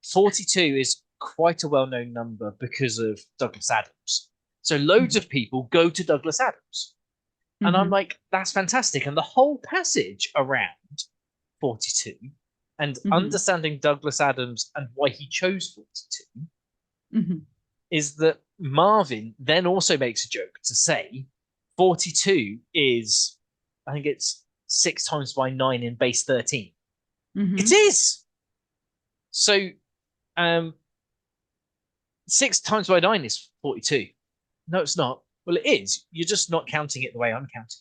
42 is quite a well-known number because of Douglas Adams. So loads of people go to Douglas Adams. And I'm like, that's fantastic. And the whole passage around 42 and understanding Douglas Adams and why he chose 42 is that Marvin then also makes a joke to say 42 is, I think it's 6 times by 9 in base 13. It is. So 6 times by 9 is 42. No, it's not. Well, it is. You're just not counting it the way I'm counting.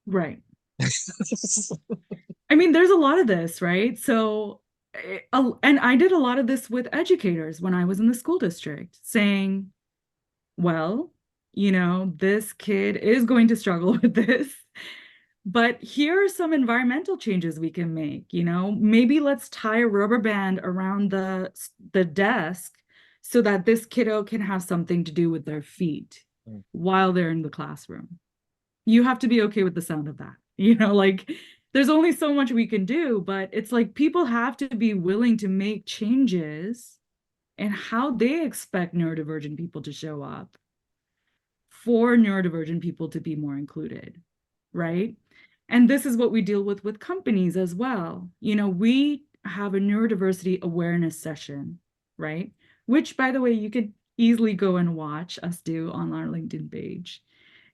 Right. I mean, there's a lot of this, right? So, and I did a lot of this with educators when I was in the school district, saying, well, this kid is going to struggle with this, but here are some environmental changes we can make. Maybe let's tie a rubber band around the desk so that this kiddo can have something to do with their feet while they're in the classroom. You have to be okay with the sound of that. There's only so much we can do, but it's like people have to be willing to make changes in how they expect neurodivergent people to show up for neurodivergent people to be more included, right? And this is what we deal with companies as well. We have a neurodiversity awareness session, right? Which, by the way, you could easily go and watch us do on our LinkedIn page.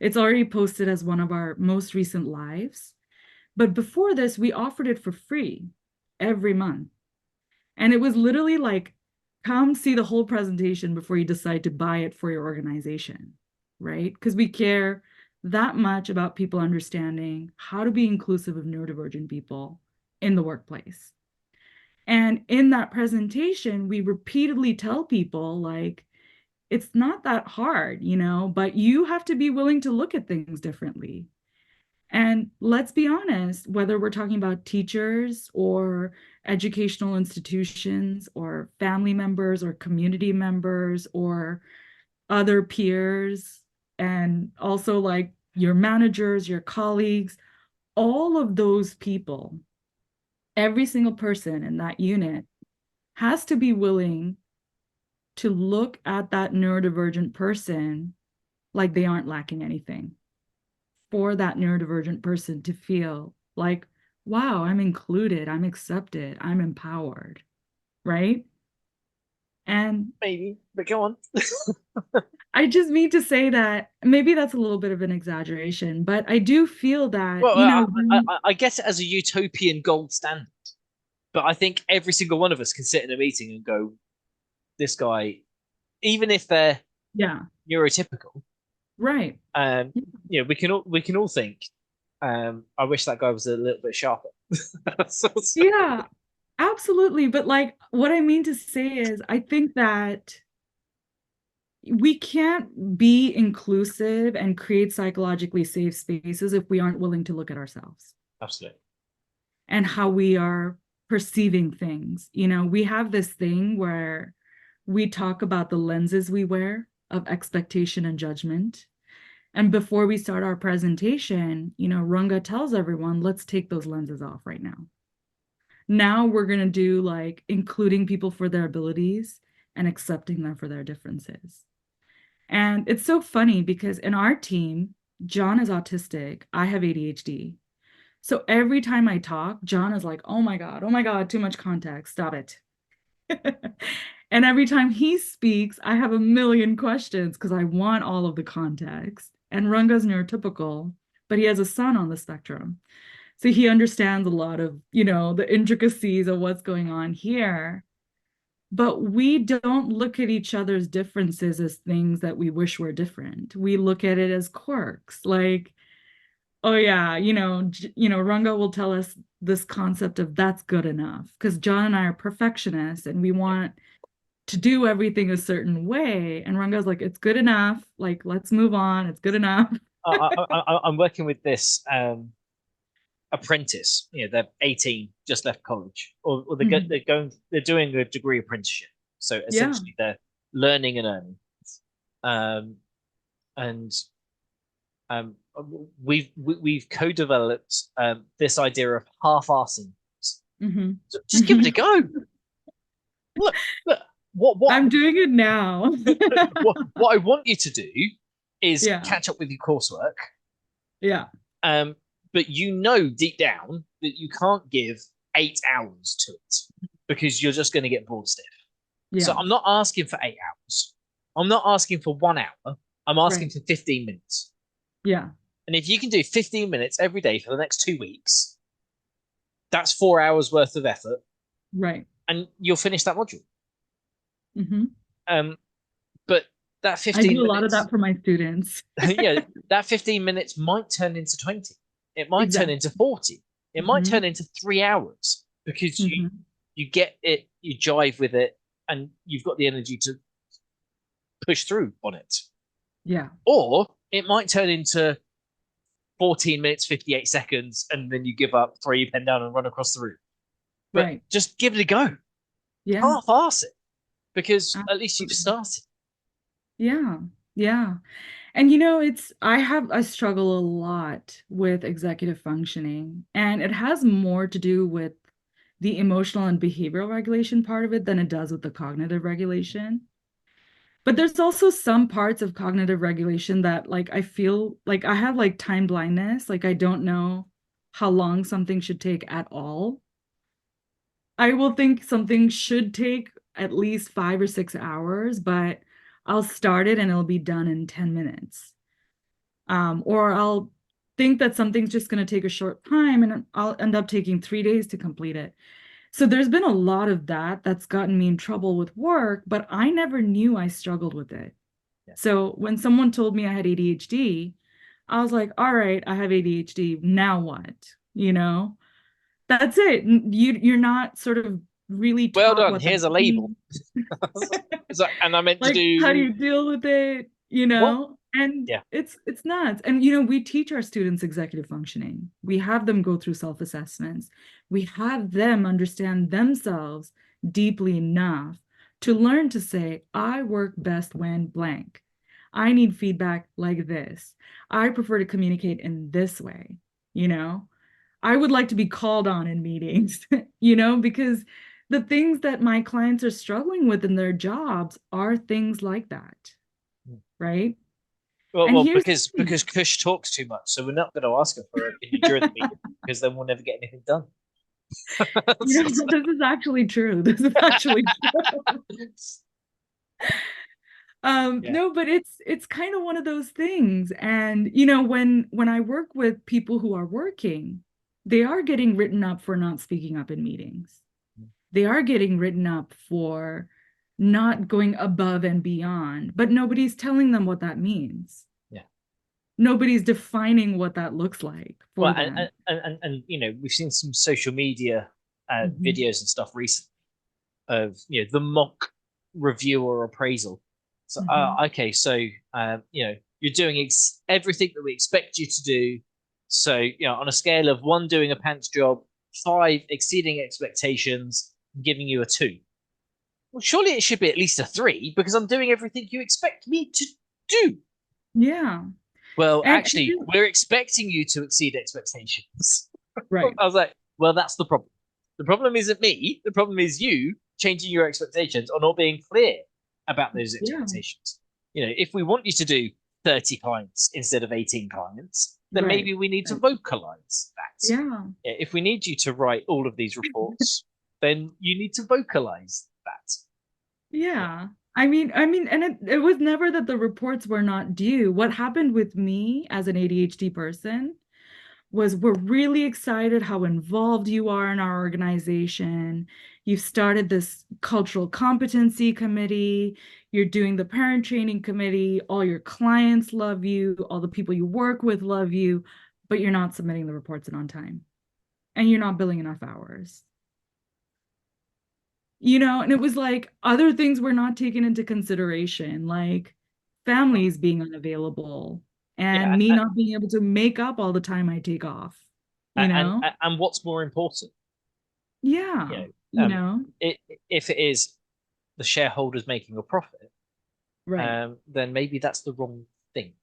It's already posted as one of our most recent lives. But before this, we offered it for free every month. And it was literally like, come see the whole presentation before you decide to buy it for your organization, right? Because we care that much about people understanding how to be inclusive of neurodivergent people in the workplace. And in that presentation, we repeatedly tell people, like, it's not that hard, but you have to be willing to look at things differently. And let's be honest, whether we're talking about teachers or educational institutions or family members or community members or other peers, and also like your managers, your colleagues, all of those people, every single person in that unit has to be willing to look at that neurodivergent person like they aren't lacking anything, for that neurodivergent person to feel like, wow, I'm included, I'm accepted, I'm empowered, right? And maybe, but go on. I just mean to say that maybe that's a little bit of an exaggeration, but I do feel that, I get it as a utopian gold standard, but I think every single one of us can sit in a meeting and go, this guy, even if they're neurotypical, right? We can all think, I wish that guy was a little bit sharper. Yeah, absolutely. But like, what I mean to say is, I think that we can't be inclusive and create psychologically safe spaces if we aren't willing to look at ourselves. Absolutely. And how we are perceiving things. We have this thing where we talk about the lenses we wear of expectation and judgment. And before we start our presentation, Runga tells everyone, let's take those lenses off right now. Now we're going to do like including people for their abilities and accepting them for their differences. And it's so funny because in our team, John is autistic, I have ADHD. So every time I talk, John is like, oh my God, too much context. Stop it. And every time he speaks, I have a million questions because I want all of the context. And Ranga's neurotypical, but he has a son on the spectrum. So he understands a lot of, the intricacies of what's going on here. But we don't look at each other's differences as things that we wish were different. We look at it as quirks. Like, oh yeah, Ranga will tell us this concept of that's good enough because John and I are perfectionists and we want to do everything a certain way. And Ranga's like, it's good enough. Like, let's move on. It's good enough. I'm working with this apprentice. They're 18, just left college, or they're doing a degree apprenticeship. So essentially, they're learning and earning. We've co-developed this idea of half-arsing. So just give it a go. Look, what I'm doing it now. what I want you to do is catch up with your coursework. Yeah. But deep down that you can't give 8 hours to it because you're just going to get bored stiff. Yeah. So I'm not asking for 8 hours. I'm not asking for 1 hour. I'm asking for 15 minutes. Yeah. And if you can do 15 minutes every day for the next 2 weeks, that's 4 hours worth of effort. Right. And you'll finish that module. Mm-hmm. But that 15 minutes... I do a lot of that for my students. Yeah, that 15 minutes might turn into 20. It might turn into 40. It might turn into 3 hours because you get it, you jive with it, and you've got the energy to push through on it. Yeah. Or it might turn into 14 minutes, 58 seconds, and then you give up, throw your pen down, and run across the room. But just give it a go. Yeah. Half-arse it because at least you've started. Yeah. Yeah. And I struggle a lot with executive functioning, and it has more to do with the emotional and behavioral regulation part of it than it does with the cognitive regulation. But there's also some parts of cognitive regulation that I feel like I have time blindness. Like I don't know how long something should take at all. I will think something should take at least 5 or 6 hours, but I'll start it and it'll be done in 10 minutes. Or I'll think that something's just going to take a short time and I'll end up taking 3 days to complete it. So there's been a lot of that's gotten me in trouble with work, but I never knew I struggled with it. Yeah. So when someone told me I had ADHD, I was like, all right, I have ADHD. Now what? That's it. You're not sort of really well done. Here's a label. And I meant to do. How do you deal with it? What? And it's nuts. And we teach our students executive functioning. We have them go through self-assessments. We have them understand themselves deeply enough to learn to say, I work best when blank. I need feedback like this. I prefer to communicate in this way. I would like to be called on in meetings, because the things that my clients are struggling with in their jobs are things like that. Right? Well, because Kush talks too much, so we're not going to ask her for her opinion during the meeting because then we'll never get anything done. This is actually true. No, but it's kind of one of those things. And when I work with people who are working, they are getting written up for not speaking up in meetings. They are getting written up for not going above and beyond, but nobody's telling them what that means. Yeah. Nobody's defining what that looks like for them. And we've seen some social media videos and stuff recently of the mock review or appraisal. So okay, so you're doing everything that we expect you to do. So on a scale of 1 doing a pants job, 5 exceeding expectations, I'm giving you a 2. Well, surely it should be at least a 3 because I'm doing everything you expect me to do. Yeah. Well, actually, we're expecting you to exceed expectations. Right. I was like, well, that's the problem. The problem isn't me. The problem is you changing your expectations or not being clear about those expectations. If we want you to do 30 clients instead of 18 clients, then Right. maybe we need to vocalize that. Yeah. If we need you to write all of these reports, then you need to vocalize that. Yeah. I mean, and it was never that the reports were not due. What happened with me as an ADHD person was we're really excited how involved you are in our organization. You've started this cultural competency committee. You're doing the parent training committee. All your clients love you. All the people you work with love you, but you're not submitting the reports in on time. And you're not billing enough hours. And it was like other things were not taken into consideration, like families being unavailable and me not being able to make up all the time I take off, and what's more important? Yeah. If it is the shareholders making a profit, Right. then maybe that's the wrong thing.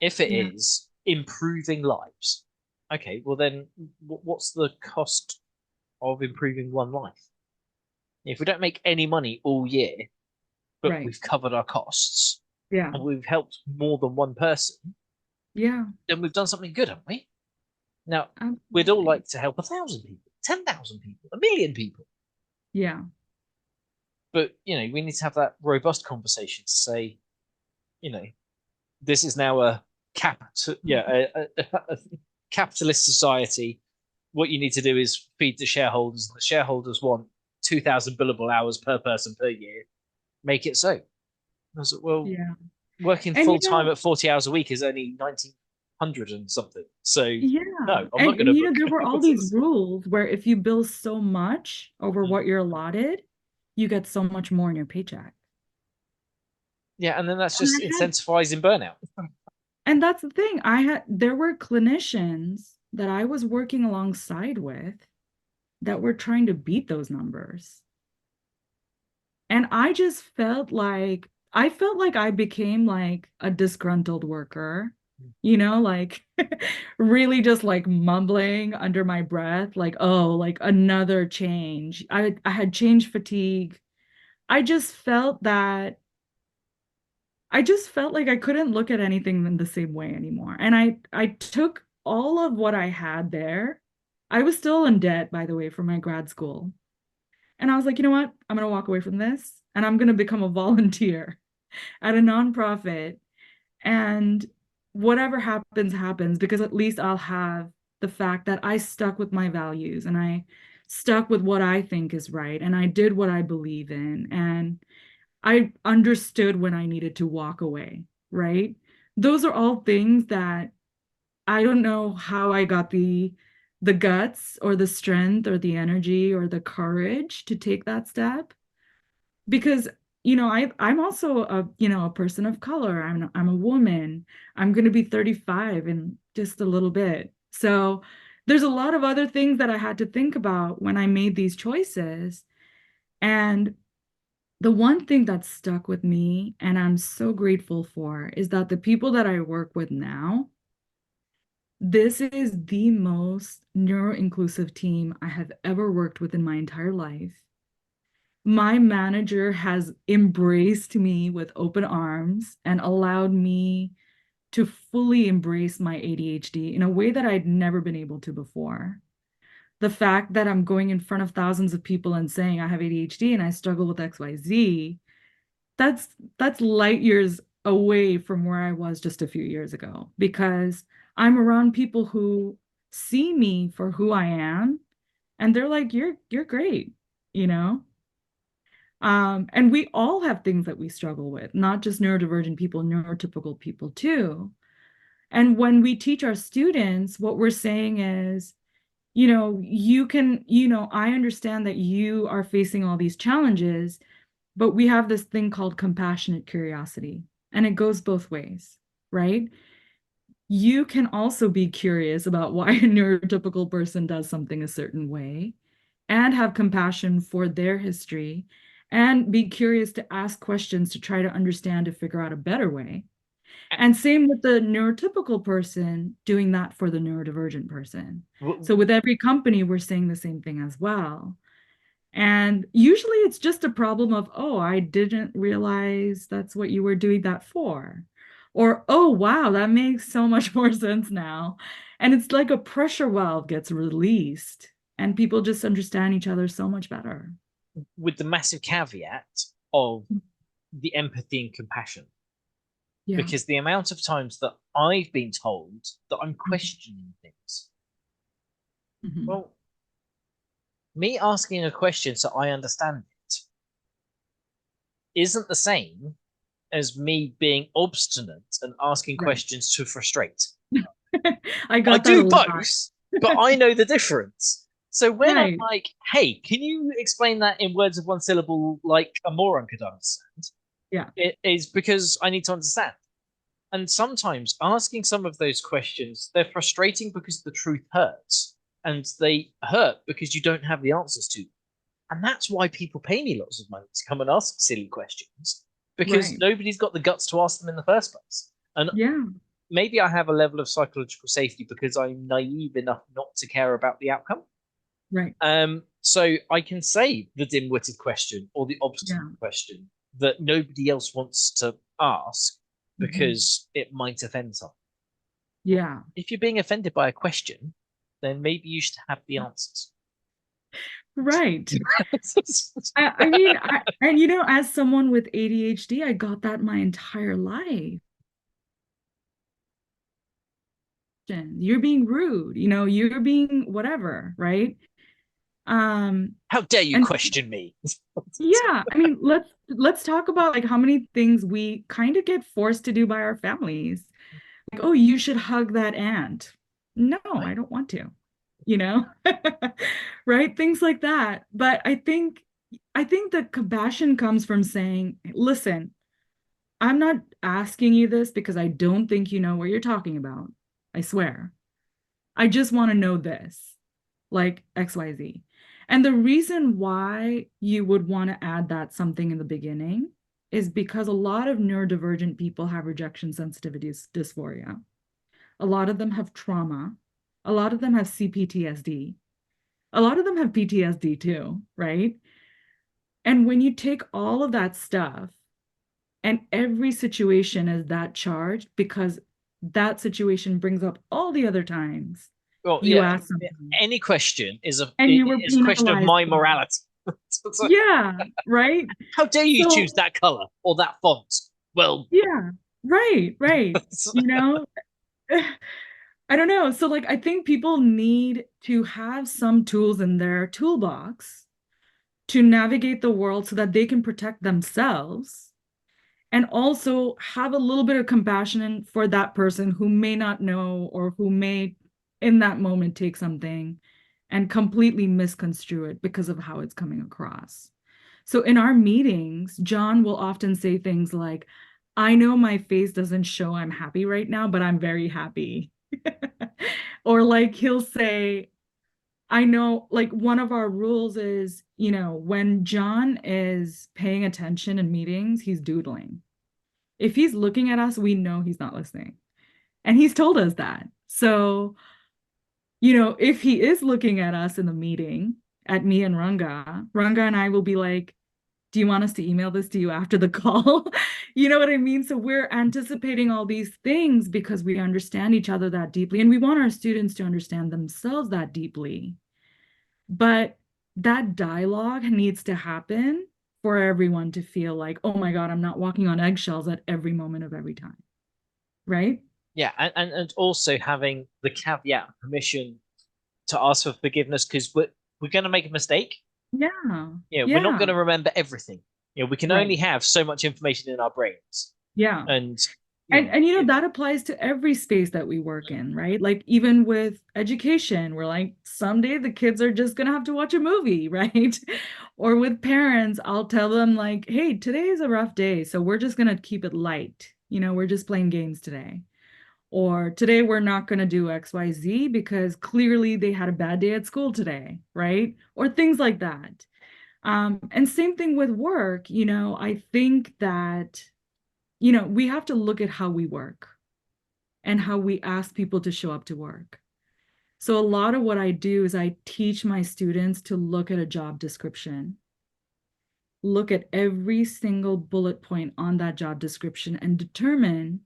If it is improving lives, okay, well then what's the cost of improving one life? If we don't make any money all year, but we've covered our costs, and we've helped more than one person, then we've done something good, haven't we? Now, we'd all like to help 1,000 people, 10,000 people, 1,000,000 people. Yeah. But, we need to have that robust conversation to say, this is now a capitalist society. What you need to do is feed the shareholders. The shareholders want 2,000 billable hours per person per year. Make it so. I was like, well, working full time at 40 hours a week is only 1,900 and something. So no, I'm not going to. There were all these rules where if you bill so much over what you're allotted, you get so much more in your paycheck. Yeah, and then that's just incentivizing burnout. And that's the thing. There were clinicians that I was working alongside with that were trying to beat those numbers. And I just felt like I became like a disgruntled worker, like really just like mumbling under my breath, like, oh, like another change. I had change fatigue. I just felt like I couldn't look at anything in the same way anymore. And I took all of what I had there. I was still in debt, by the way, for my grad school. And I was like, you know what? I'm going to walk away from this and I'm going to become a volunteer at a nonprofit. And whatever happens, happens, because at least I'll have the fact that I stuck with my values and I stuck with what I think is right. And I did what I believe in. And I understood when I needed to walk away, right? Those are all things that I don't know how I got the guts or the strength or the energy or the courage to take that step. Because, I'm also a person of color. I'm a woman. I'm going to be 35 in just a little bit. So there's a lot of other things that I had to think about when I made these choices. And the one thing that stuck with me, and I'm so grateful for, is that the people that I work with now, this is the most neuro-inclusive team I have ever worked with in my entire life. My manager has embraced me with open arms and allowed me to fully embrace my ADHD in a way that I'd never been able to before. The fact that I'm going in front of thousands of people and saying I have ADHD and I struggle with XYZ, that's light years away from where I was just a few years ago, because I'm around people who see me for who I am and they're like, you're great, and we all have things that we struggle with, not just neurodivergent people, neurotypical people too. And when we teach our students, what we're saying is, you can, I understand that you are facing all these challenges, but we have this thing called compassionate curiosity, and it goes both ways, right? You can also be curious about why a neurotypical person does something a certain way and have compassion for their history and be curious to ask questions to try to understand, to figure out a better way. And same with the neurotypical person doing that for the neurodivergent person. So with every company, we're saying the same thing as well. And usually it's just a problem of, oh, I didn't realize that's what you were doing that for. Or, oh, wow, that makes so much more sense now. And it's like a pressure valve gets released and people just understand each other so much better. With the massive caveat of the empathy and compassion. Yeah. Because the amount of times that I've been told that I'm questioning things. Mhm. Well, me asking a question so I understand it isn't the same as me being obstinate and asking Right. questions to frustrate. I I got that do a lot. both, but I know the difference. So when I'm Right. like, hey, can you explain that in words of one syllable like a moron could understand? Yeah. It is because I need to understand. And sometimes asking some of those questions, they're frustrating because the truth hurts. And they hurt because you don't have the answers to. And that's why people pay me lots of money to come and ask silly questions, because Right. nobody's got the guts to ask them in the first place. And Yeah. maybe I have a level of psychological safety because I'm naive enough not to care about the outcome. Right. So I can say the dim-witted question or the obstinate Yeah. question that nobody else wants to ask Mhm. because it might offend someone. Yeah. If you're being offended by a question, then maybe you should have the answers. Right. I mean, and you know, as someone with ADHD, I got that my entire life. You're being rude, you know, you're being whatever, right? How dare you And question me? yeah, I mean, let's talk about like how many things we kind of get forced to do by our families. Like, oh, you should hug that aunt. No, I don't want to, you know? Right? Things like that. But I think the compassion comes from saying, listen, I'm not asking you this because I don't think you know what you're talking about. I swear. I just want to know this, like XYZ. And the reason why you would want to add that something in the beginning is because a lot of neurodivergent people have rejection sensitivity dysphoria. A lot of them have trauma. A lot of them have CPTSD. A lot of them have PTSD too, right? And when you take all of that stuff and every situation is that charged because that situation brings up all the other times Well, you yeah, ask something any question is a and you were is a question of penalized my for it. morality. It's like, Yeah, right. how dare you So, choose that color or that font? Well, yeah, right. You know, I don't know. So, like, I think people need to have some tools in their toolbox to navigate the world so that they can protect themselves and also have a little bit of compassion for that person who may not know or who may, in that moment, take something and completely misconstrue it because of how it's coming across. So in our meetings, John will often say things like, I know my face doesn't show I'm happy right now, but I'm very happy. Or like he'll say, I know, like one of our rules is, you know, when John is paying attention in meetings, he's doodling. If he's looking at us, we know he's not listening. And he's told us that. So, you know, if he is looking at us in the meeting, at me and Ranga and I will be like, do you want us to email this to you after the call? You know what I mean? So we're anticipating all these things because we understand each other that deeply and we want our students to understand themselves that deeply. But that dialogue needs to happen for everyone to feel like, oh my God, I'm not walking on eggshells at every moment of every time. Right? yeah, and also having the caveat permission to ask for forgiveness because we're going to make a mistake. Yeah. We're not Yeah. going to remember everything. We can only Right. have so much information in our brains, Yeah. and And you know, that applies to every space that we work in, right? Like even with education, we're like, someday the kids are just gonna have to watch a movie, right? Or with parents, I'll tell them like, hey, today is a rough day, so we're just gonna keep it light. You know, we're just playing games today. Or today we're not gonna do XYZ because clearly they had a bad day at school today, right? Or things like that. And same thing with work, you know, I think that you know, we have to look at how we work and how we ask people to show up to work. So a lot of what I do is I teach my students to look at a job description, look at every single bullet point on that job description and determine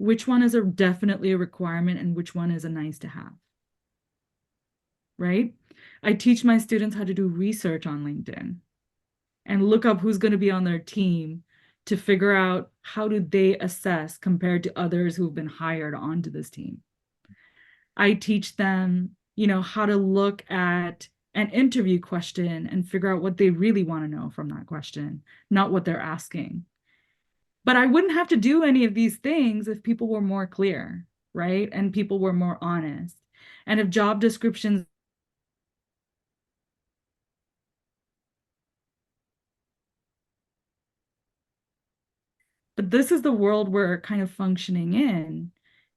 which one is definitely a requirement and which one is a nice to have, right? I teach my students how to do research on LinkedIn and look up who's going to be on their team to figure out how do they assess compared to others who've been hired onto this team. I teach them, how to look at an interview question and figure out what they really want to know from that question, not what they're asking. But I wouldn't have to do any of these things if people were more clear, right? And people were more honest. And if job descriptions But this is the world we're kind of functioning in.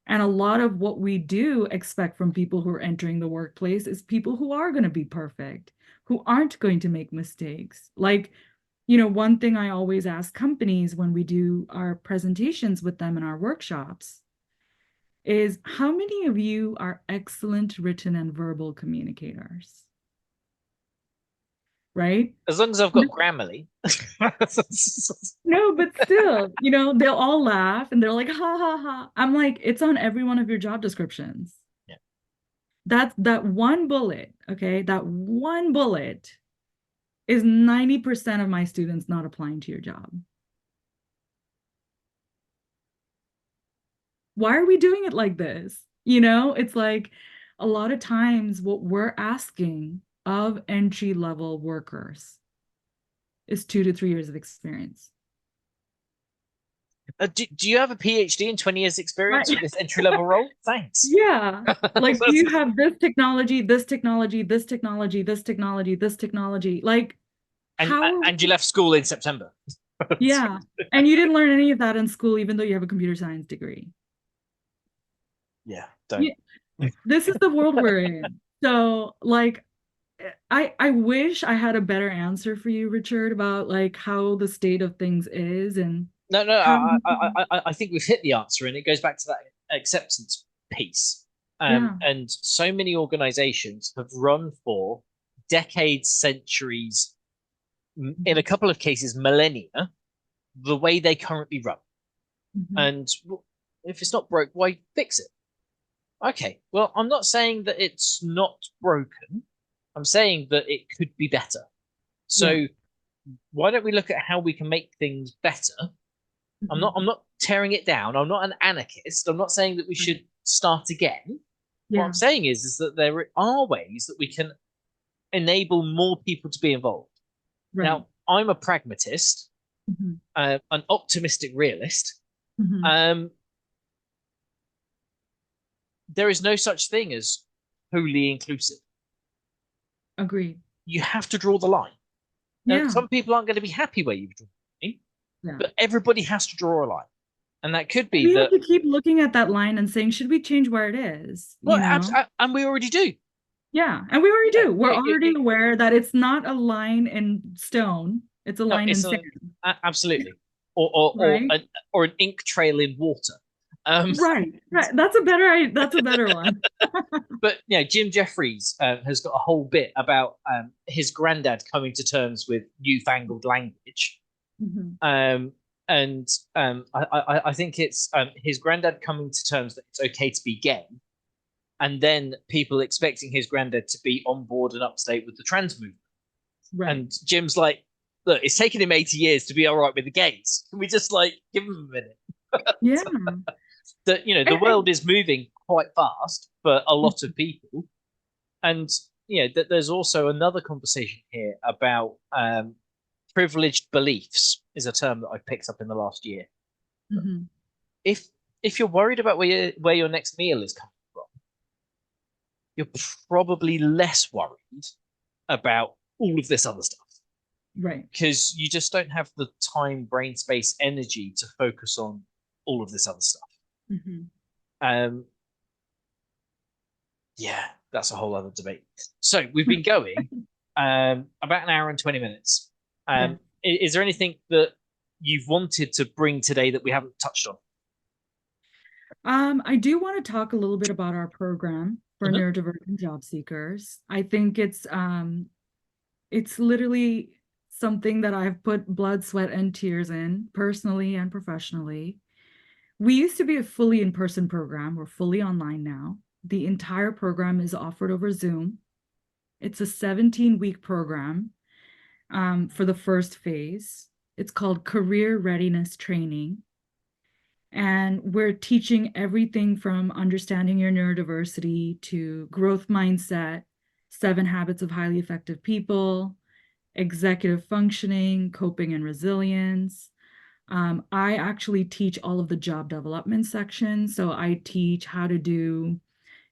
And a lot of what we do expect from people who are entering the workplace is people who are going to be perfect, who aren't going to make mistakes. Like, one thing I always ask companies when we do our presentations with them in our workshops is, how many of you are excellent written and verbal communicators? Right? As long as I've got Grammarly. No, but still, they'll all laugh and they're like, ha ha ha. I'm like, it's on every one of your job descriptions. Yeah. That's that one bullet, okay? That one bullet is 90% of my students not applying to your job. Why are we doing it like this? It's like a lot of times what we're asking of entry-level workers is 2 to 3 years of experience. Do you have a PhD and 20 years experience with this entry-level role? Thanks. Yeah. Like, do you have this technology, this technology, this technology, this technology, this technology? Like, and you left school in September. Yeah. And you didn't learn any of that in school, even though you have a computer science degree. Yeah, don't. This is the world we're in. So, like, I wish I had a better answer for you, Richard, about like how the state of things is and No, I think we've hit the answer, and it goes back to that acceptance piece. And so many organizations have run for decades, centuries, in a couple of cases, millennia, the way they currently run. And if it's not broke, why fix it? Okay, well, I'm not saying that it's not broken. I'm saying that it could be better. So why don't we look at how we can make things better? I'm not tearing it down. I'm not an anarchist. I'm not saying that we should start again. What I'm saying is that there are ways that we can enable more people to be involved. Now, I'm a pragmatist, an optimistic realist. There is no such thing as wholly inclusive. Agreed. You have to draw the line. Now, some people aren't going to be happy where you've drawn the line, but everybody has to draw a line. And that could be we have to keep looking at that line and saying, should we change where it is? Well, and we already do. Yeah, and we already do. We're already aware that it's not a line in stone. It's a line in sand. Absolutely. Or an ink trail in water. Right. That's a better one. But Jim Jeffries has got a whole bit about his granddad coming to terms with newfangled language. I think it's his granddad coming to terms that it's okay to be gay, and then people expecting his granddad to be on board and up to date with the trans movement. And Jim's like, look, it's taken him 80 years to be all right with the gays. Can we just give him a minute? The world is moving quite fast for a lot of people, and that there's also another conversation here about privileged beliefs is a term that I've picked up in the last year. If you're worried about where your next meal is coming from, you're probably less worried about all of this other stuff. Right. Because you just don't have the time, brain space, energy to focus on all of this other stuff. That's a whole other debate. So we've been going about an hour and 20 minutes. Is there anything that you've wanted to bring today that we haven't touched on? I do want to talk a little bit about our program for neurodivergent job seekers. I think it's literally something that I've put blood, sweat, and tears in, personally and professionally. We used to be a fully in-person program. We're fully online now. The entire program is offered over Zoom. It's a 17-week program for the first phase. It's called Career Readiness Training. And we're teaching everything from understanding your neurodiversity to growth mindset, 7 habits of highly effective people, executive functioning, coping and resilience. I actually teach all of the job development section. So I teach how to do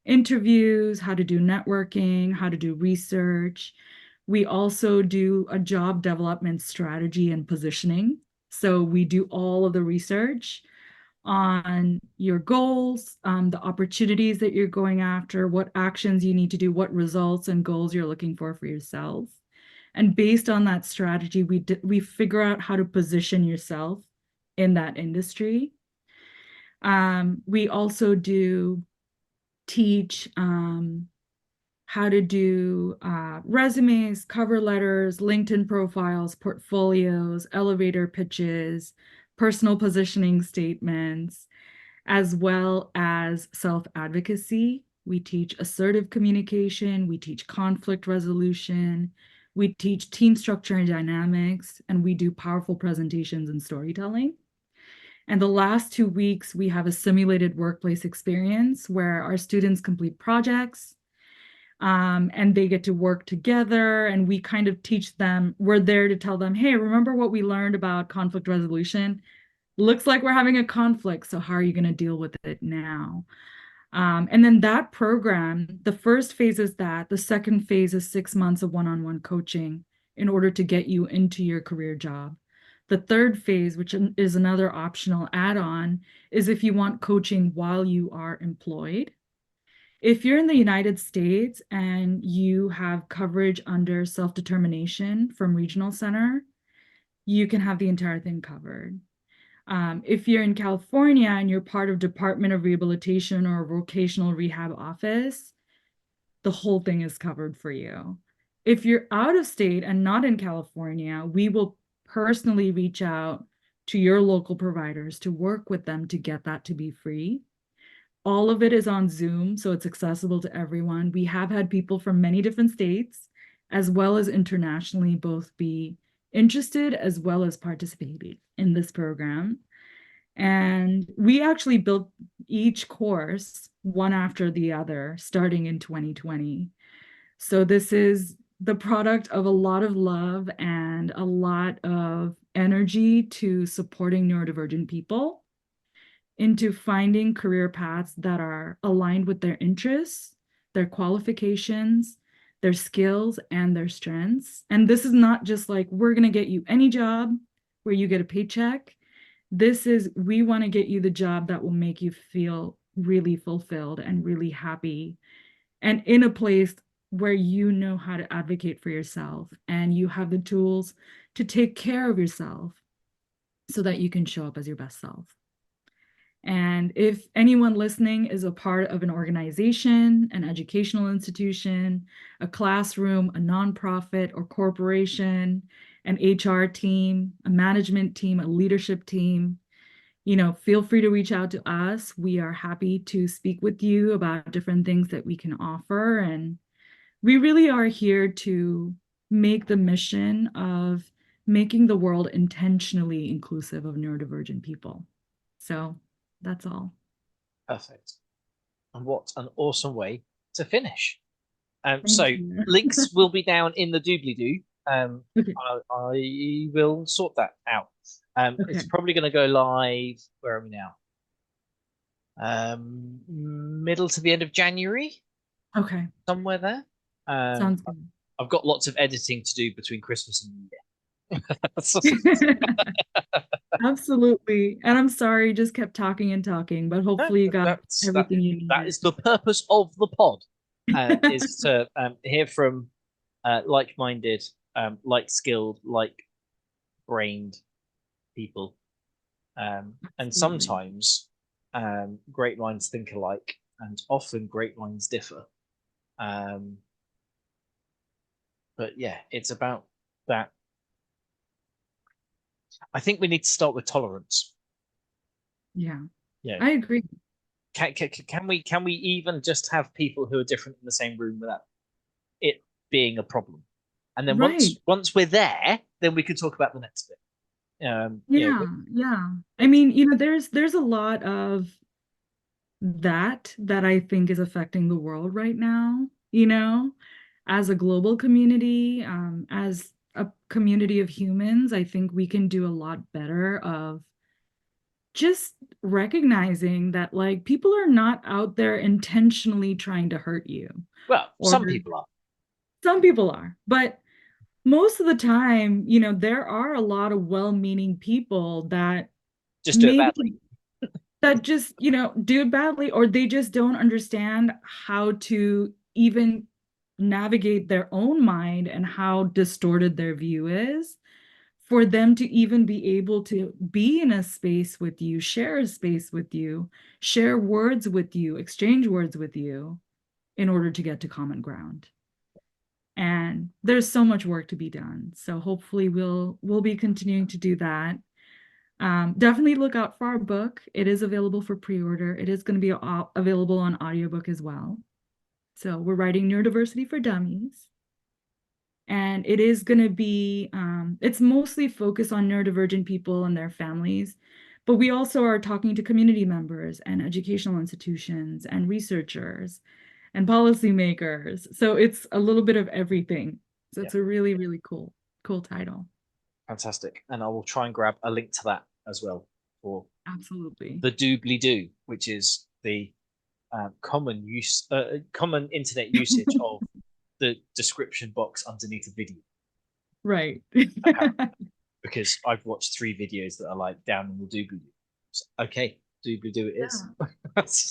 interviews, how to do networking, how to do research. We also do a job development strategy and positioning. So we do all of the research on your goals, the opportunities that you're going after, what actions you need to do, what results and goals you're looking for yourself. And based on that strategy, we figure out how to position yourself in that industry. We also do teach how to do resumes, cover letters, LinkedIn profiles, portfolios, elevator pitches, personal positioning statements, as well as self-advocacy. We teach assertive communication, we teach conflict resolution, we teach team structure and dynamics, and we do powerful presentations and storytelling. And the last 2 weeks, we have a simulated workplace experience where our students complete projects and they get to work together, and we kind of teach them, we're there to tell them, hey, remember what we learned about conflict resolution? Looks like we're having a conflict, so how are you going to deal with it now? And then that program, the first phase is that. The second phase is 6 months of one-on-one coaching in order to get you into your career job. The third phase, which is another optional add-on, is if you want coaching while you are employed. If you're in the United States and you have coverage under self-determination from Regional Center, you can have the entire thing covered. If you're in California and you're part of Department of Rehabilitation or vocational rehab office, the whole thing is covered for you. If you're out of state and not in California, we will personally reach out to your local providers to work with them to get that to be free. All of it is on Zoom, so it's accessible to everyone. We have had people from many different states, as well as internationally, both be interested as well as participating in this program. And we actually built each course one after the other, starting in 2020. So this is the product of a lot of love and a lot of energy to supporting neurodivergent people into finding career paths that are aligned with their interests, their qualifications, their skills, and their strengths. And this is not just like, we're going to get you any job where you get a paycheck. This is, we want to get you the job that will make you feel really fulfilled and really happy, and in a place where you know how to advocate for yourself and you have the tools to take care of yourself so that you can show up as your best self. And if anyone listening is a part of an organization, an educational institution, a classroom, a nonprofit or corporation, an HR team, a management team, a leadership team, feel free to reach out to us. We are happy to speak with you about different things that we can offer. And we really are here to make the mission of making the world intentionally inclusive of neurodivergent people. So that's all. Perfect. And what an awesome way to finish. Thank So you. links will be down in the doobly-doo. Okay. I will sort that out. Okay. It's probably going to go live. Where are we now? Middle to the end of January, Okay. somewhere there. Sounds good. I've got lots of editing to do between Christmas and New Year. Absolutely. And I'm sorry, just kept talking and talking, but hopefully you got everything you needed. That is the purpose of the pod, is to hear from like-minded, like-skilled, like-brained people. And sometimes great minds think alike, and often great minds differ. But yeah, it's about that. I think we need to start with tolerance. Yeah. You know, I agree. can we even just have people who are different in the same room without it being a problem? And then Right. once we're there, then we could talk about the next bit. Yeah, yeah. I mean, there's a lot of that I think is affecting the world right now, as a global community, as a community of humans. I think we can do a lot better of just recognizing that like people are not out there intentionally trying to hurt you, well, or some people are. some people are, but most of the time, there are a lot of well-meaning people that Just do it maybe badly. that just, do it badly, or they just don't understand how to even navigate their own mind and how distorted their view is for them to even be able to be in a space with you, share a space with you, share words with you, exchange words with you in order to get to common ground. And there's so much work to be done. So hopefully we'll be continuing to do that. Definitely look out for our book. It is available for pre-order. It is going to be available on audiobook as well. So we're writing Neurodiversity for Dummies. And it is going to be, it's mostly focused on neurodivergent people and their families. But we also are talking to community members and educational institutions and researchers and policymakers. So it's a little bit of everything. So it's a really, really cool title. Fantastic. And I will try and grab a link to that as well for Absolutely. the doobly-doo, which is the common internet usage of the description box underneath a video. Right. Because I've watched 3 videos that are like down in the doobly-doo. So, okay, doobly-doo it is.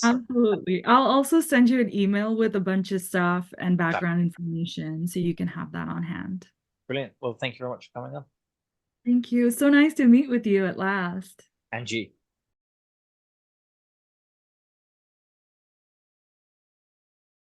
Absolutely. I'll also send you an email with a bunch of stuff and background information so you can have that on hand. Brilliant. Well, thank you very much for coming on. Thank you. So nice to meet with you at last. And you.